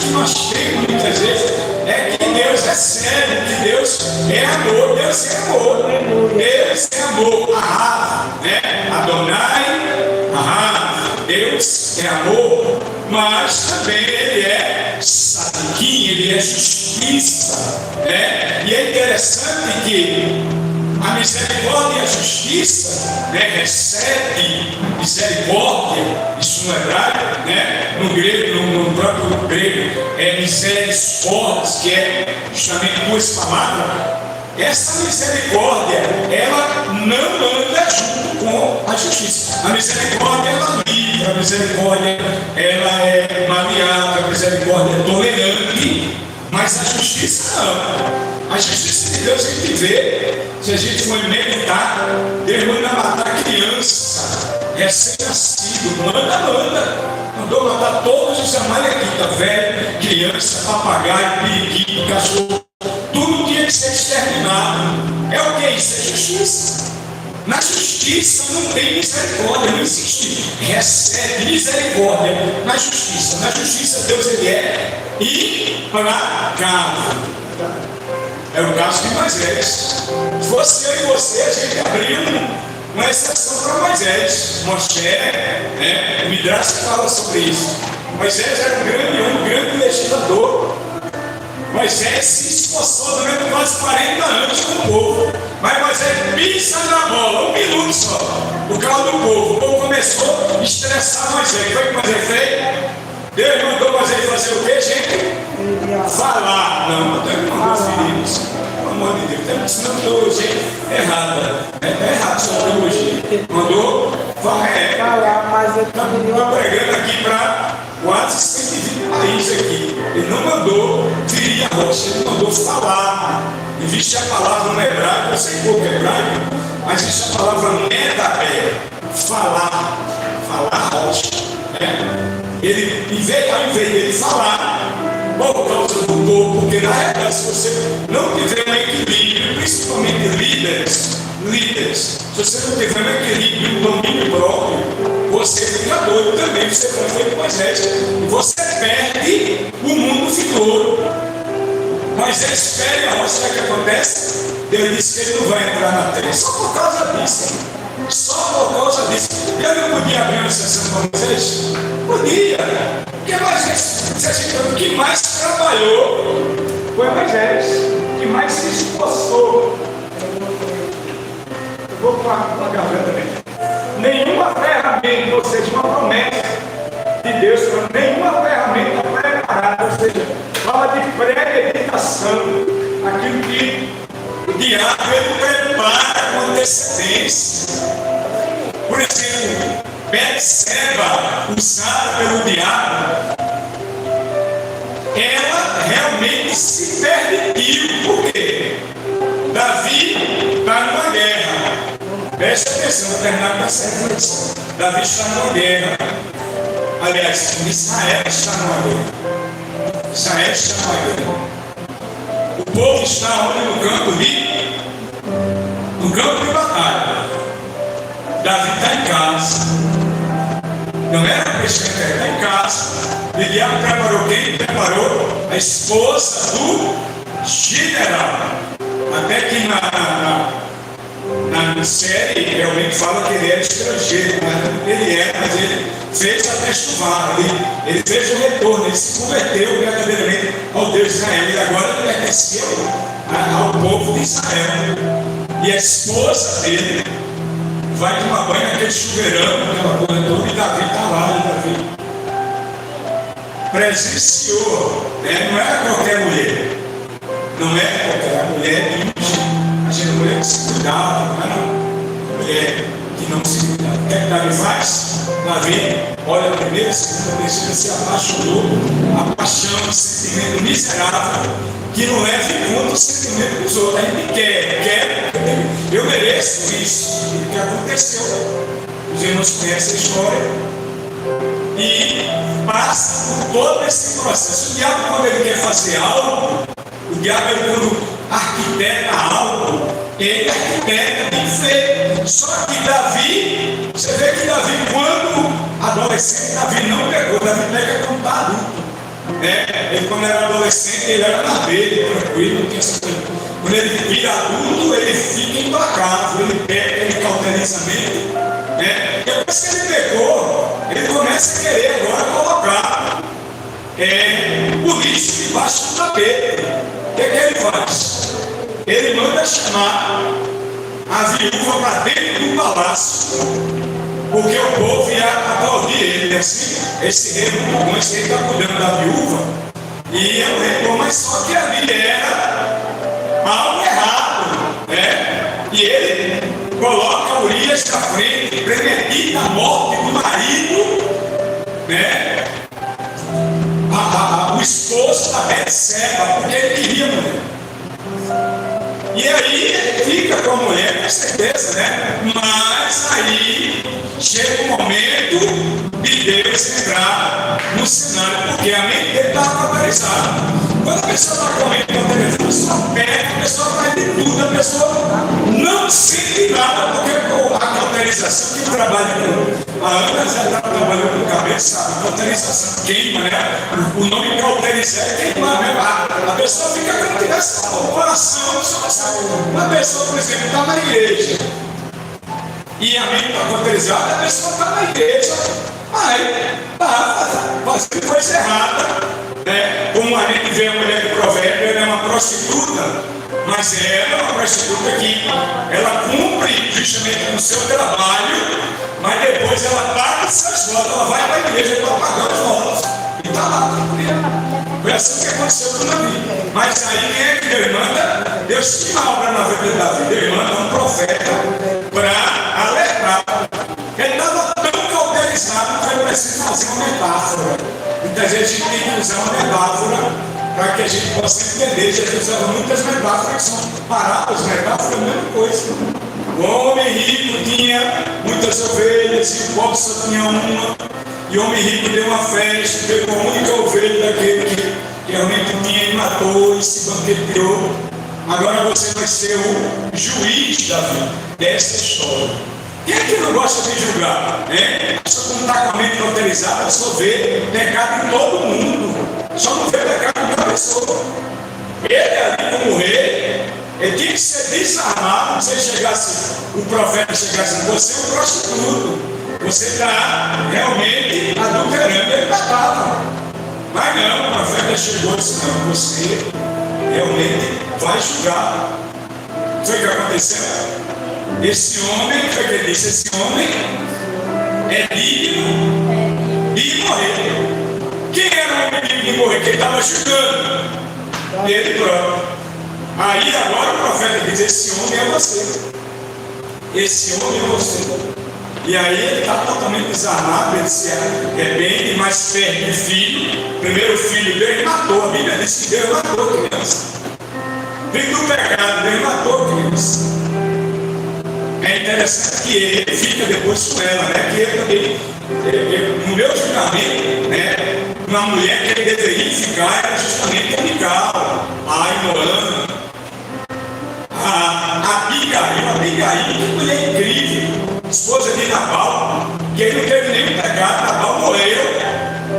S7: que nós temos muitas vezes é que Deus é sério, que Deus é amor, Deus é amor. Deus é amor. Adonai, Deus é amor, mas também Ele é sadiquim, Ele é justiça. E é interessante que A misericórdia e a justiça, né, recebe misericórdia, isso no hebraico, né, no grego, no próprio grego, é misericórdia, que é justamente duas palavras. Essa misericórdia, ela não anda junto com a justiça. A misericórdia, ela livra, a misericórdia, ela é maleável, a misericórdia é tolerante, mas a justiça não. A justiça de Deus a gente vê, se a gente for meditar, Deus manda matar criança, recém-nascido, mandou matar todos os amalequitas, velho, criança, papagaio, periquito, cachorro, tudo tinha que ser exterminado. É o que? Isso é justiça. Na justiça não tem misericórdia, não existe. Recebe misericórdia na justiça. Na justiça Deus ele é implacável. É o caso de Moisés. Você e você, a gente abriu uma exceção para Moisés. Moshe, né? O Midrash fala sobre isso. Moisés era um grande homem, um grande legislador. Moisés se esforçou durante quase 40 anos com o povo. Mas Moisés pisa na bola, 1 minuto só, por causa do povo. O povo começou a estressar Moisés. Foi o que Moisés fez? Deus mandou Moisés fazer o quê, gente? Falar. Não, Deus não mandou filhos. Pelo amor de Deus, estamos ensinando teologia errada. Está errado essa teologia. Mandou falar, mas eu estou pregando aqui para quase 120 países aqui. Ele não mandou ferir a rocha, ele mandou falar. Existe a palavra no hebraico, eu sei pouco hebraico, mas existe a palavra medabé, falar rocha. Ele, ao invés dele falar, por causa do povo, porque na realidade, se você não tiver um equilíbrio, principalmente líderes, se você não tiver um equilíbrio, um domínio próprio, você fica doido também, você foi feito Moisés, e você perde o mundo futuro. Moisés perde a rocha, o que acontece? Deus disse que ele não vai entrar na terra, só por causa disso. Só por causa disso. Eu não podia abrir uma exceção para Moisés? Podia. Porque Moisés, o que mais trabalhou foi Moisés, o que mais se esforçou. Eu vou falar com a garganta também. Nenhuma ferramenta, ou seja, uma promessa de Deus, nenhuma ferramenta preparada, ou seja, fala de premeditação, aquilo que o diabo ele prepara com antecedência. Por exemplo, Betseba, usada pelo diabo, ela realmente se permitiu. Por quê? Davi está numa guerra. Preste atenção, vou terminar com essa reflexão. Davi está numa guerra. Aliás, Israel está numa guerra. Israel está numa guerra. O povo está onde? No campo de batalha. Davi está em casa. Não era pescando, está em casa. E o diabo preparou quem? Preparou a esposa do general. Até que na série realmente fala que ele era estrangeiro, mas ele é, mas ele fez a testuvar, ele fez o retorno, ele se converteu verdadeiramente ao Deus de Israel, e agora ele pertenceu ao povo de Israel. E a esposa dele vai tomar banho naquele chuveirão, aquela coisa toda, e Davi está lá, e Davi presenciou, né? Não era qualquer mulher, não era qualquer mulher de a mulher que se cuidava, não era mulher que não se cuidava. O que é que Davi faz? Davi olha a primeira, segunda, terceira, se apaixonou, a paixão, o sentimento miserável, que não leva em conta o sentimento dos outros. A gente quer, eu mereço isso, o que aconteceu. Os irmãos conhecem a história e passa por todo esse processo. O diabo, quando ele quer fazer algo, o diabo, quando arquiteta algo, ele arquiteta de feito. Só que Davi, você vê que Davi, quando adolescente, Davi não pegou, Davi pega quando está adulto. Ele, quando era adolescente, ele era barbeiro, tranquilo, não tinha essa coisa. Quando ele vira adulto, ele fica implacável, ele pega, ele cauteriza mesmo. Depois que ele pegou, ele começa a querer agora colocar o lixo debaixo do tapete. O que ele faz? Ele manda chamar a viúva para dentro do palácio, porque o povo ia aplaudir ele. Assim, esse rei muito bom, esse rei está cuidando da viúva, e é um rei bom, mas só que ali era algo errado, né? E ele coloca Urias na frente, premedita a morte do marido, né? O esposo da Betseba, porque ele queria mulher. E aí ele fica com a mulher, com certeza, né? Mas aí chega um momento de Deus entrar no cenário, porque a mente dele está cauterizada. Quando a pessoa está com a mente cauterizada, a pessoa perde, a pessoa faz de tudo, a pessoa não sente nada, porque a cauterização que trabalha com a Ana já está trabalhando com cabeça, a cauterização queima, né? O nome cauterizar é queimar, né? A pessoa fica como se tivesse o coração, uma pessoa, por exemplo, está na igreja e a mente está cauterizada, a pessoa está na igreja, mas está fazendo coisa errada, né? Como a gente vê a mulher do provérbio, ela é uma prostituta, mas ela é uma prostituta que ela cumpre justamente o seu trabalho, mas depois ela paga os seus votos, ela vai para a igreja para pagar os votos e está lá tranquila. Foi assim que aconteceu com Davi. Mas aí quem é que Deus manda? Deus tinha uma obra na vida de Davi. Deus manda um profeta para alertar. Ele estava tão cauterizado que ele precisa fazer uma metáfora. Muitas vezes a gente tem que usar uma metáfora para que a gente possa entender. Jesus usava muitas metáforas que são parábolas, metáforas é a mesma coisa. O homem rico tinha muitas ovelhas e o pobre só tinha uma. E o homem rico deu uma festa, pegou a única ovelha daquele que realmente tinha e matou e se banqueteou. Agora você vai ser o juiz da vida dessa história. Quem é que não gosta de julgar? A pessoa quando está com a mente cauterizada, só vê pecado em todo mundo. Só não vê pecado em uma pessoa. Ele ali como rei, ele tinha que ser desarmado. Se o profeta chegasse, você é um prostituto. Você está realmente adulterando, ele matava. Mas não, o profeta chegou e disse, não, você realmente vai julgar. Foi o que aconteceu? Esse homem, foi o que ele disse, esse homem é digno de morrer. Quem era o homem digno de morrer? Quem estava julgando? Ele próprio. Aí agora o profeta diz, esse homem é você. Esse homem é você. E aí ele está totalmente desarmado, ele se arrepende, mas perde o filho. O primeiro filho dele matou, a Bíblia diz que Deus matou a criança. Vem do pecado, Deus matou a criança. É interessante que ele fica depois com ela, né? Que ele também, no meu julgamento, né? Uma mulher que ele deveria ficar era justamente a Mical, a Ainoã, a Abigail, que mulher incrível. Esposa de Nabal, que ele não teve nenhum pecado, Nabal morreu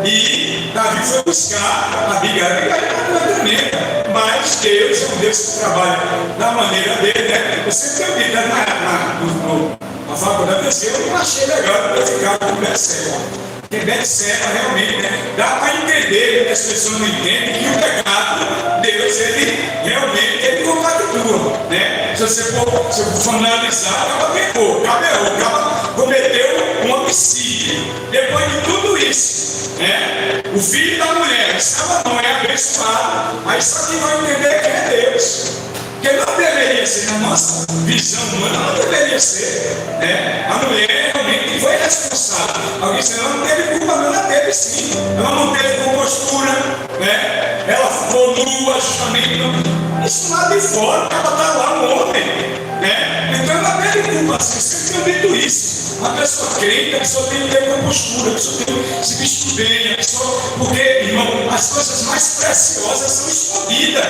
S7: e Davi foi buscar a Abigail. Não é tremenda, mas Deus é um Deus que trabalha da maneira dele, né? Eu sempre tenho dito na faculdade, eu não achei legal eu ficar com Betseba. Porque Betseba realmente, né? Dá para entender que as pessoas não entendem que o pecado, Deus, ele realmente ele compactua, né? Se você for analisar, acaba pecou, acaba cometeu um homicídio. Depois de tudo isso, né? O filho da mulher, estava não é abençoado, mas só que vai entender que é Deus. Que não deveria ser, na nossa visão humana, não deveria ser, né? A mulher realmente foi responsável. Alguém disse, ela não teve culpa, não, ela teve sim. Ela não teve compostura, né? Ela ficou nua, justamente. Isso lá de fora, ela está lá um homem, né? Então ela teve culpa, assim, sempre tenho dito isso. Uma pessoa crente, a pessoa tem que ter compostura, a pessoa tem que se vestir bem, a pessoa, porque, irmão, as coisas mais preciosas são escondidas.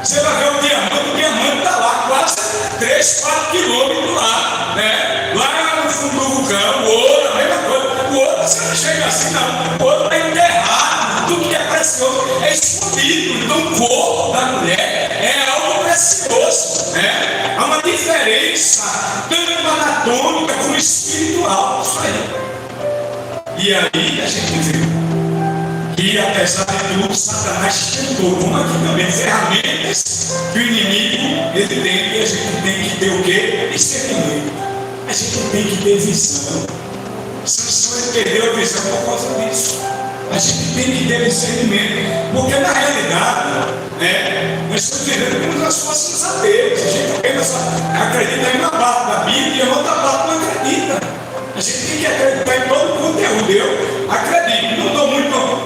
S7: Você vai ver o diamante está lá, quase 3, 4 quilômetros lá, né? Lá no fundo do vulcão, o ouro, a mesma coisa. O ouro, você não chega assim, não. O ouro está enterrado, tudo que é precioso é escondido. Então, o corpo da mulher é algo precioso, né? Há uma diferença, tanto anatômica como espiritual. Isso aí. E aí a gente vê E apesar de tudo, Satanás tentou, como aqui também, ferramentas que o inimigo ele tem, e a gente tem que ter o quê? Discernimento. A gente tem que ter visão. Sansão ele perdeu a visão por causa disso. A gente tem que ter discernimento, porque na realidade, nós estamos vivendo como se nós fôssemos ateus. A gente apenas acredita em uma parte da Bíblia e a outra parte não acredita. A gente tem que acreditar em todo o conteúdo. Eu acredito, não dou muito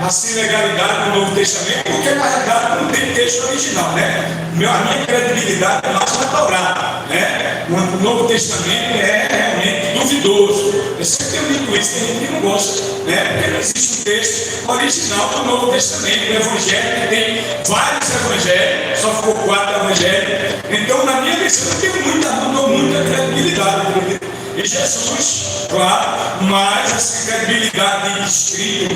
S7: assim legalidade no Novo Testamento, porque na realidade não tem texto original, né? A minha credibilidade é mais na Torá, né? O Novo Testamento é realmente duvidoso. Eu sempre tenho dito isso, tem gente que não gosta, né? Porque não existe um texto original do Novo Testamento, o Evangelho, que tem vários evangelhos, só ficou 4 evangelhos. Então, na minha visão, eu não dou muita credibilidade. E Jesus, claro, mas essa credibilidade de escrito,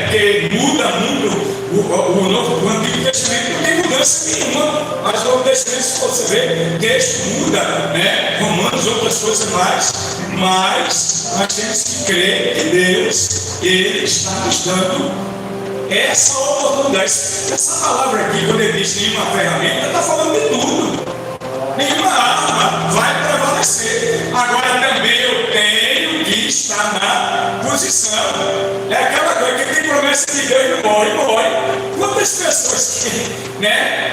S7: porque muda muito o Antigo Testamento, não tem mudança nenhuma. Mas o Novo Testamento, se você ver, o texto muda, Romanos, outras coisas mais, mas nós temos que crer que Deus, Ele está nos dando essa oportunidade. Essa palavra aqui, quando ele diz nenhuma ferramenta, está falando de tudo. Nenhuma arma vai prevalecer. Agora também eu tenho que estar na posição. É aquela coisa que tem promessa de Deus e morre. Quantas pessoas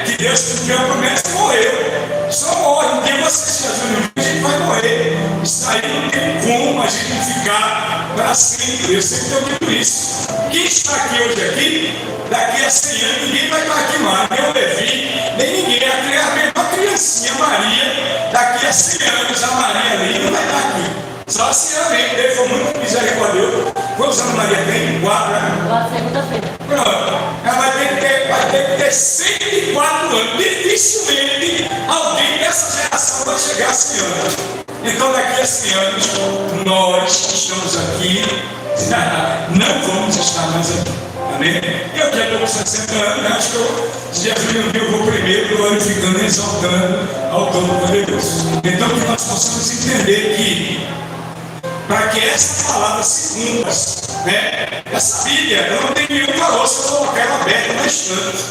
S7: que Deus cumpriu a promessa morreu? Só morre. Um dia você está fazendo, a gente vai morrer. Isso aí não tem como a gente ficar para sempre. Eu sempre tenho dito isso. Quem está aqui hoje aqui, daqui a 100 anos, ninguém vai estar aqui mais. Nem o Levi, nem ninguém. A criancinha Maria, daqui a 100 anos, a Maria ali não vai estar aqui. Só se realmente Deus for muito misericordioso. Quantos anos Maria tem? 4, né?
S3: Lá segunda-feira.
S7: Pronto. Ela vai ter que ter 104 anos. Dificilmente alguém dessa geração vai chegar a 100 anos. Então, daqui a 100 anos, nós que estamos aqui, não vamos estar mais aqui. Amém? Eu que estou com 60 anos, acho que eu vou primeiro glorificando e exaltando ao Todo-Poderoso. Então, que nós possamos entender que, para que essa palavra se cumpra, essa Bíblia, eu não tenho nenhum valor se eu colocar ela aberta na estante.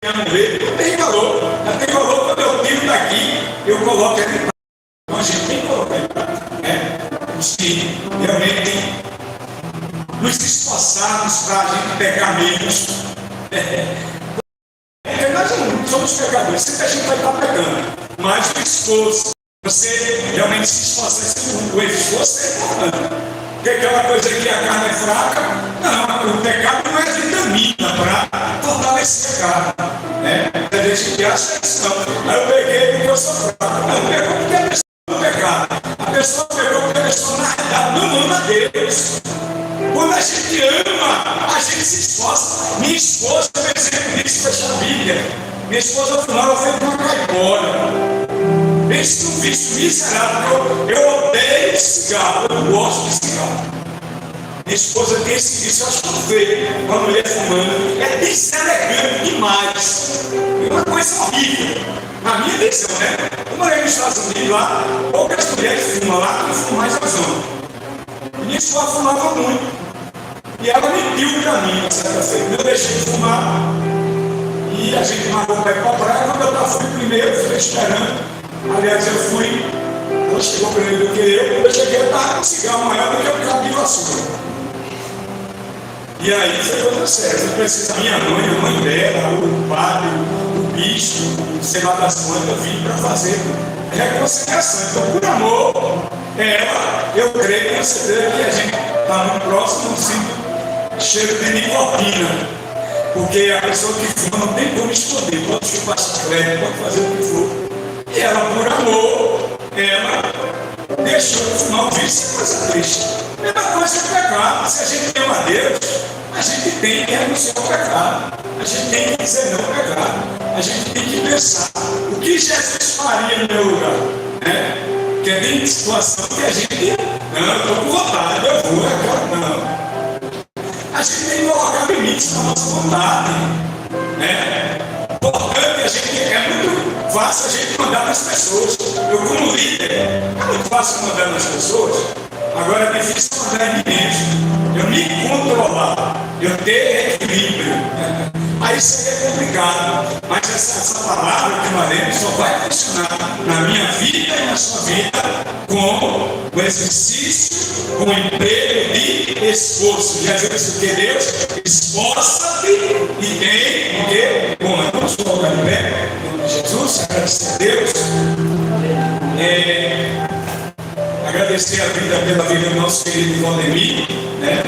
S7: Não tem valor. Não tem valor quando eu tiro daqui, eu coloco aqui para. Então, a gente tem que colocar aqui para. Os que realmente nos esforçarmos para a gente pecar menos. Porque nós não somos pecadores, sempre a gente vai estar pecando. Mas o esforço, você realmente se esforça, o esforço é importante. Porque aquela coisa que a carne é fraca, não, o pecado não é vitamina para fortalecer a carne. A gente acha que não. Aí eu peguei porque eu sou fraco. Não, pegou porque a pessoa não pecado. A pessoa pegou porque a pessoa na realidade não ama Deus. Quando a gente ama, a gente se esforça. Minha esposa, por exemplo, disse fecha a Bíblia. Minha esposa, no final, ela fez uma caipora. Pense num vício miserável. Eu odeio cigarro, eu não gosto de cigarro. Minha esposa tem esse vício, eu acho que não veio. Uma mulher fumando. É deselegante demais. É uma coisa horrível. Na minha visão, Eu morei nos Estados Unidos lá, poucas mulheres fumam lá, não fumam mais as homens. Minha esposa fumava muito. E ela mentiu para mim, uma certa feita. Eu deixei de fumar. E a gente marcou para ir para a praia. Quando eu fui primeiro, fiquei esperando. Aliás, eu fui. Ela chegou primeiro do que eu. Quando eu cheguei, eu estava com um cigarro maior do que o cabo de açúcar. E aí foi outra série. Eu pensei, a minha mãe, a mãe dela, o padre, o bispo, sei lá das quantas, eu vim para fazer reconciliação. Então, por amor, eu creio com certeza que a gente está muito próximo, não sinto cheiro de nicotina. Porque a pessoa que fuma não tem como esconder, pode chupar chiclete, pode fazer o que for. E ela, por amor, ela deixou de fumar. O vício é coisa triste. A mesma coisa que pecado. Se a gente ama Deus, a gente tem que renunciar ao pecado. A gente tem que dizer não ao pecado. A gente tem que pensar o que Jesus faria no meu lugar. Porque tem situação que a gente, não, eu estou com vontade, eu vou, agora não. A gente tem que colocar limites na nossa vontade. Importante, a gente é muito fácil a gente mandar nas pessoas. Eu, como líder, é muito fácil mandar nas pessoas. Agora é difícil mandar em mim mesmo. Eu me controlar. aí seria complicado. Mas essa palavra que nós lemos só vai funcionar na minha vida e na sua vida com o exercício, com o emprego de esforço. Jesus, que Deus esforça-te e tem o quê? Bom, vamos colocar de pé, em nome de Jesus, agradecer a Deus. Agradecer a vida pela vida do nosso querido Valdemir, né?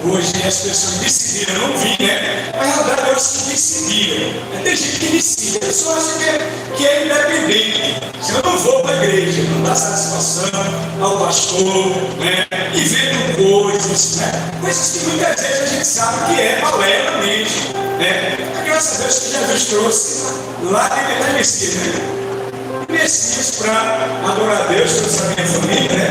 S7: Hoje as pessoas decidiram não vir, né? Mas na verdade elas decidiram. Tem gente que decide, a pessoa acha que é independente. Se eu não vou para a igreja, não dá satisfação ao pastor, né? E vendo coisas, né? Coisas que muitas vezes a gente sabe que é balela mesmo, né? Graças a Deus que Jesus trouxe lá de Messias, né? Messias para adorar a Deus, trouxe a minha família, né?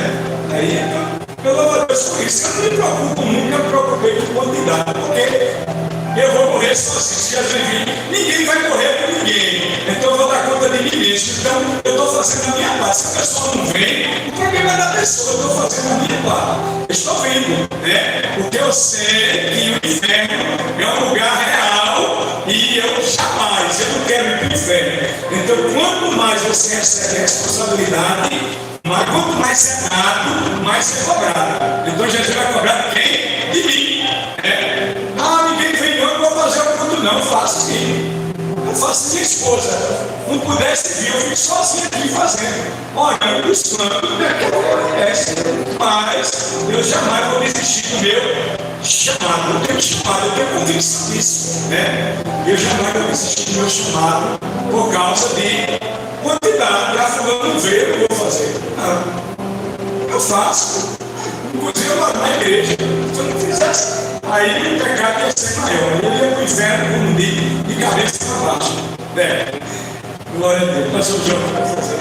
S7: Aí, então, eu louvo a Deus por isso. Eu não me preocupo, nunca me preocupei com quantidade, porque eu vou morrer sozinho. Se Jesus vir, ninguém vai morrer por ninguém. Então eu vou dar conta de mim mesmo. Então eu estou fazendo a minha parte. Se a pessoa não vem, o problema é da pessoa. Eu estou fazendo a minha parte. Eu estou vendo, né? Porque eu sei que o inferno é um lugar real e eu não quero ir para o inferno. Então quanto mais você recebe a responsabilidade, mas quanto mais você é dado, mais você é cobrado. Então Jesus vai cobrar de quem? De mim. Ninguém vem, eu não vou fazer o culto, não. Eu faço sim. Eu faço minha esposa. Não pudesse vir, eu fico sozinho aqui fazendo. Olha, o santo acontece. Mas eu jamais vou desistir do meu chamado. Eu tenho chamado, eu tenho convicção disso. Né? Eu jamais vou desistir do meu chamado por causa de quantidade. A fulana não veio, eu vou fazer. Não. Eu faço. Inclusive eu moro na igreja. Se eu não fizesse, aí o pecado ia ser maior. Ele ia para o inferno como de cabeça para baixo. Né? Glória a Deus. Nós somos jovens para fazer.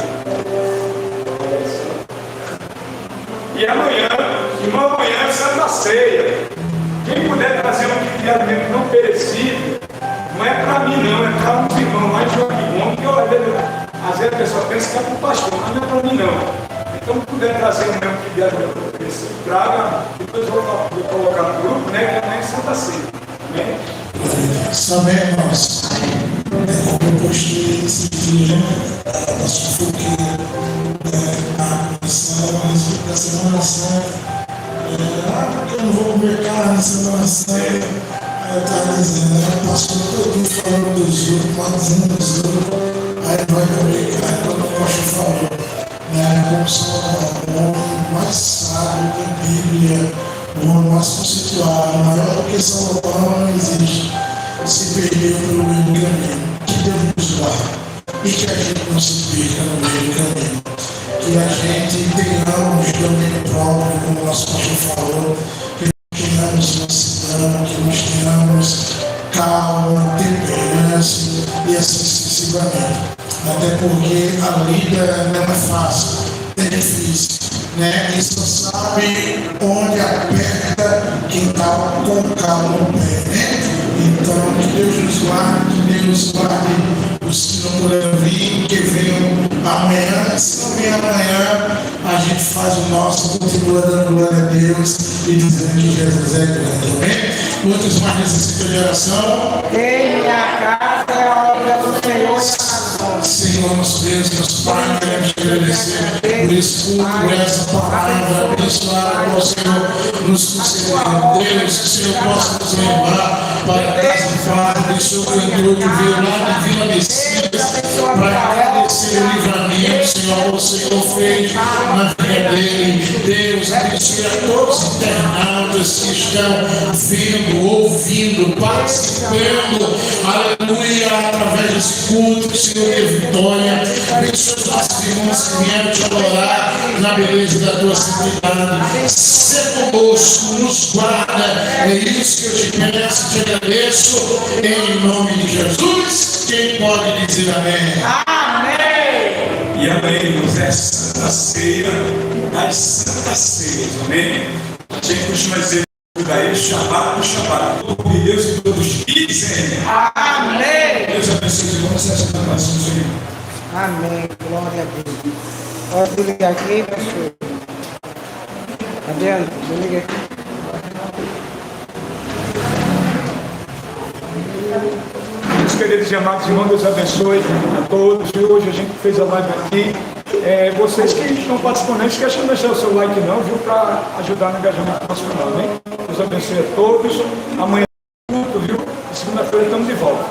S7: E amanhã é Santa Ceia. Quem puder trazer um tipo de alimento não perecível, não é para mim não, é para um irmão mais de bom, que às vezes a pessoa pensa que é para o pastor, mas não é para mim não. Então, se puder trazer um tipo de alimento não perecível, traga, depois eu vou colocar no grupo, né, que amanhã é Santa Ceia. Amém?
S1: Amém, irmãos. Como eu postei esse dia, da sufoqueira, na missão, da Semana Santa, porque eu não vou comer carne na Semana Santa. Aí eu estava dizendo, pastor todo falando dos outros, matando dos outros, aí vai comer carne, quando o pastor falou, como sou o homem mais sábio da Bíblia, o homem mais conceituado, maior do que Salomão não existe, se perdeu pelo meio do caminho. Que Deus nos guarde e que a gente não se perca no meio do caminho. Que a gente tenhamos domínio próprio, como o nosso pastor falou, que nós tenhamos mansidão, que nós tenhamos calma, temperança e assim sucessivamente. Até porque a vida não é fácil, é difícil, né? E só sabe onde aperta quem está com calma no pé, né? Então, que Deus nos guarde, que Deus nos guarde os que não puderam vir, que venham amanhã. Se não vier amanhã, a gente faz o nosso, continua dando glória a Deus e dizendo que Jesus é grande, amém? Outros mais necessitam de oração.
S2: Em minha casa é a obra do Senhor.
S1: Senhor, nosso Deus, nosso Pai, queremos te agradecer por esse culto, por essa palavra abençoada que o Senhor nos concedeu. Deus, que o Senhor possa nos levar para a casa de Fábio, que o Senhor cantou, que veio lá de Vila Messias, para agradecer o livramento, Senhor, o Senhor fez na vida dele. Deus, abençoe a todos os internautas que estão vendo, ouvindo, participando, aleluia, através desse culto, que o Senhor dê vitória. Abençoe os nossos irmãos que vieram te adorar na beleza da tua santidade. Seja conosco, nos guarda. É isso que eu te peço, te agradeço, em nome de Jesus. Quem pode dizer amém?
S2: Amém.
S7: E amém, irmãos, é Santa Ceia das Santas Ceias, amém? A gente costuma dizer daí, chamado por chamado, todo de Deus e todos dizem.
S2: Amém.
S7: Deus abençoe os irmãos, essa é a oração do Senhor.
S2: Amém. Glória a Deus. Pode ligar aqui, pastor. Adriano, liga aqui.
S7: Meus queridos e amados irmãos, Deus abençoe a todos. E hoje a gente fez a live aqui. Vocês que estão participando, não esqueçam de deixar o seu like não, viu? Para ajudar no engajamento do nosso canal, né? Deus abençoe a todos. Amanhã, viu? Segunda-feira estamos de volta.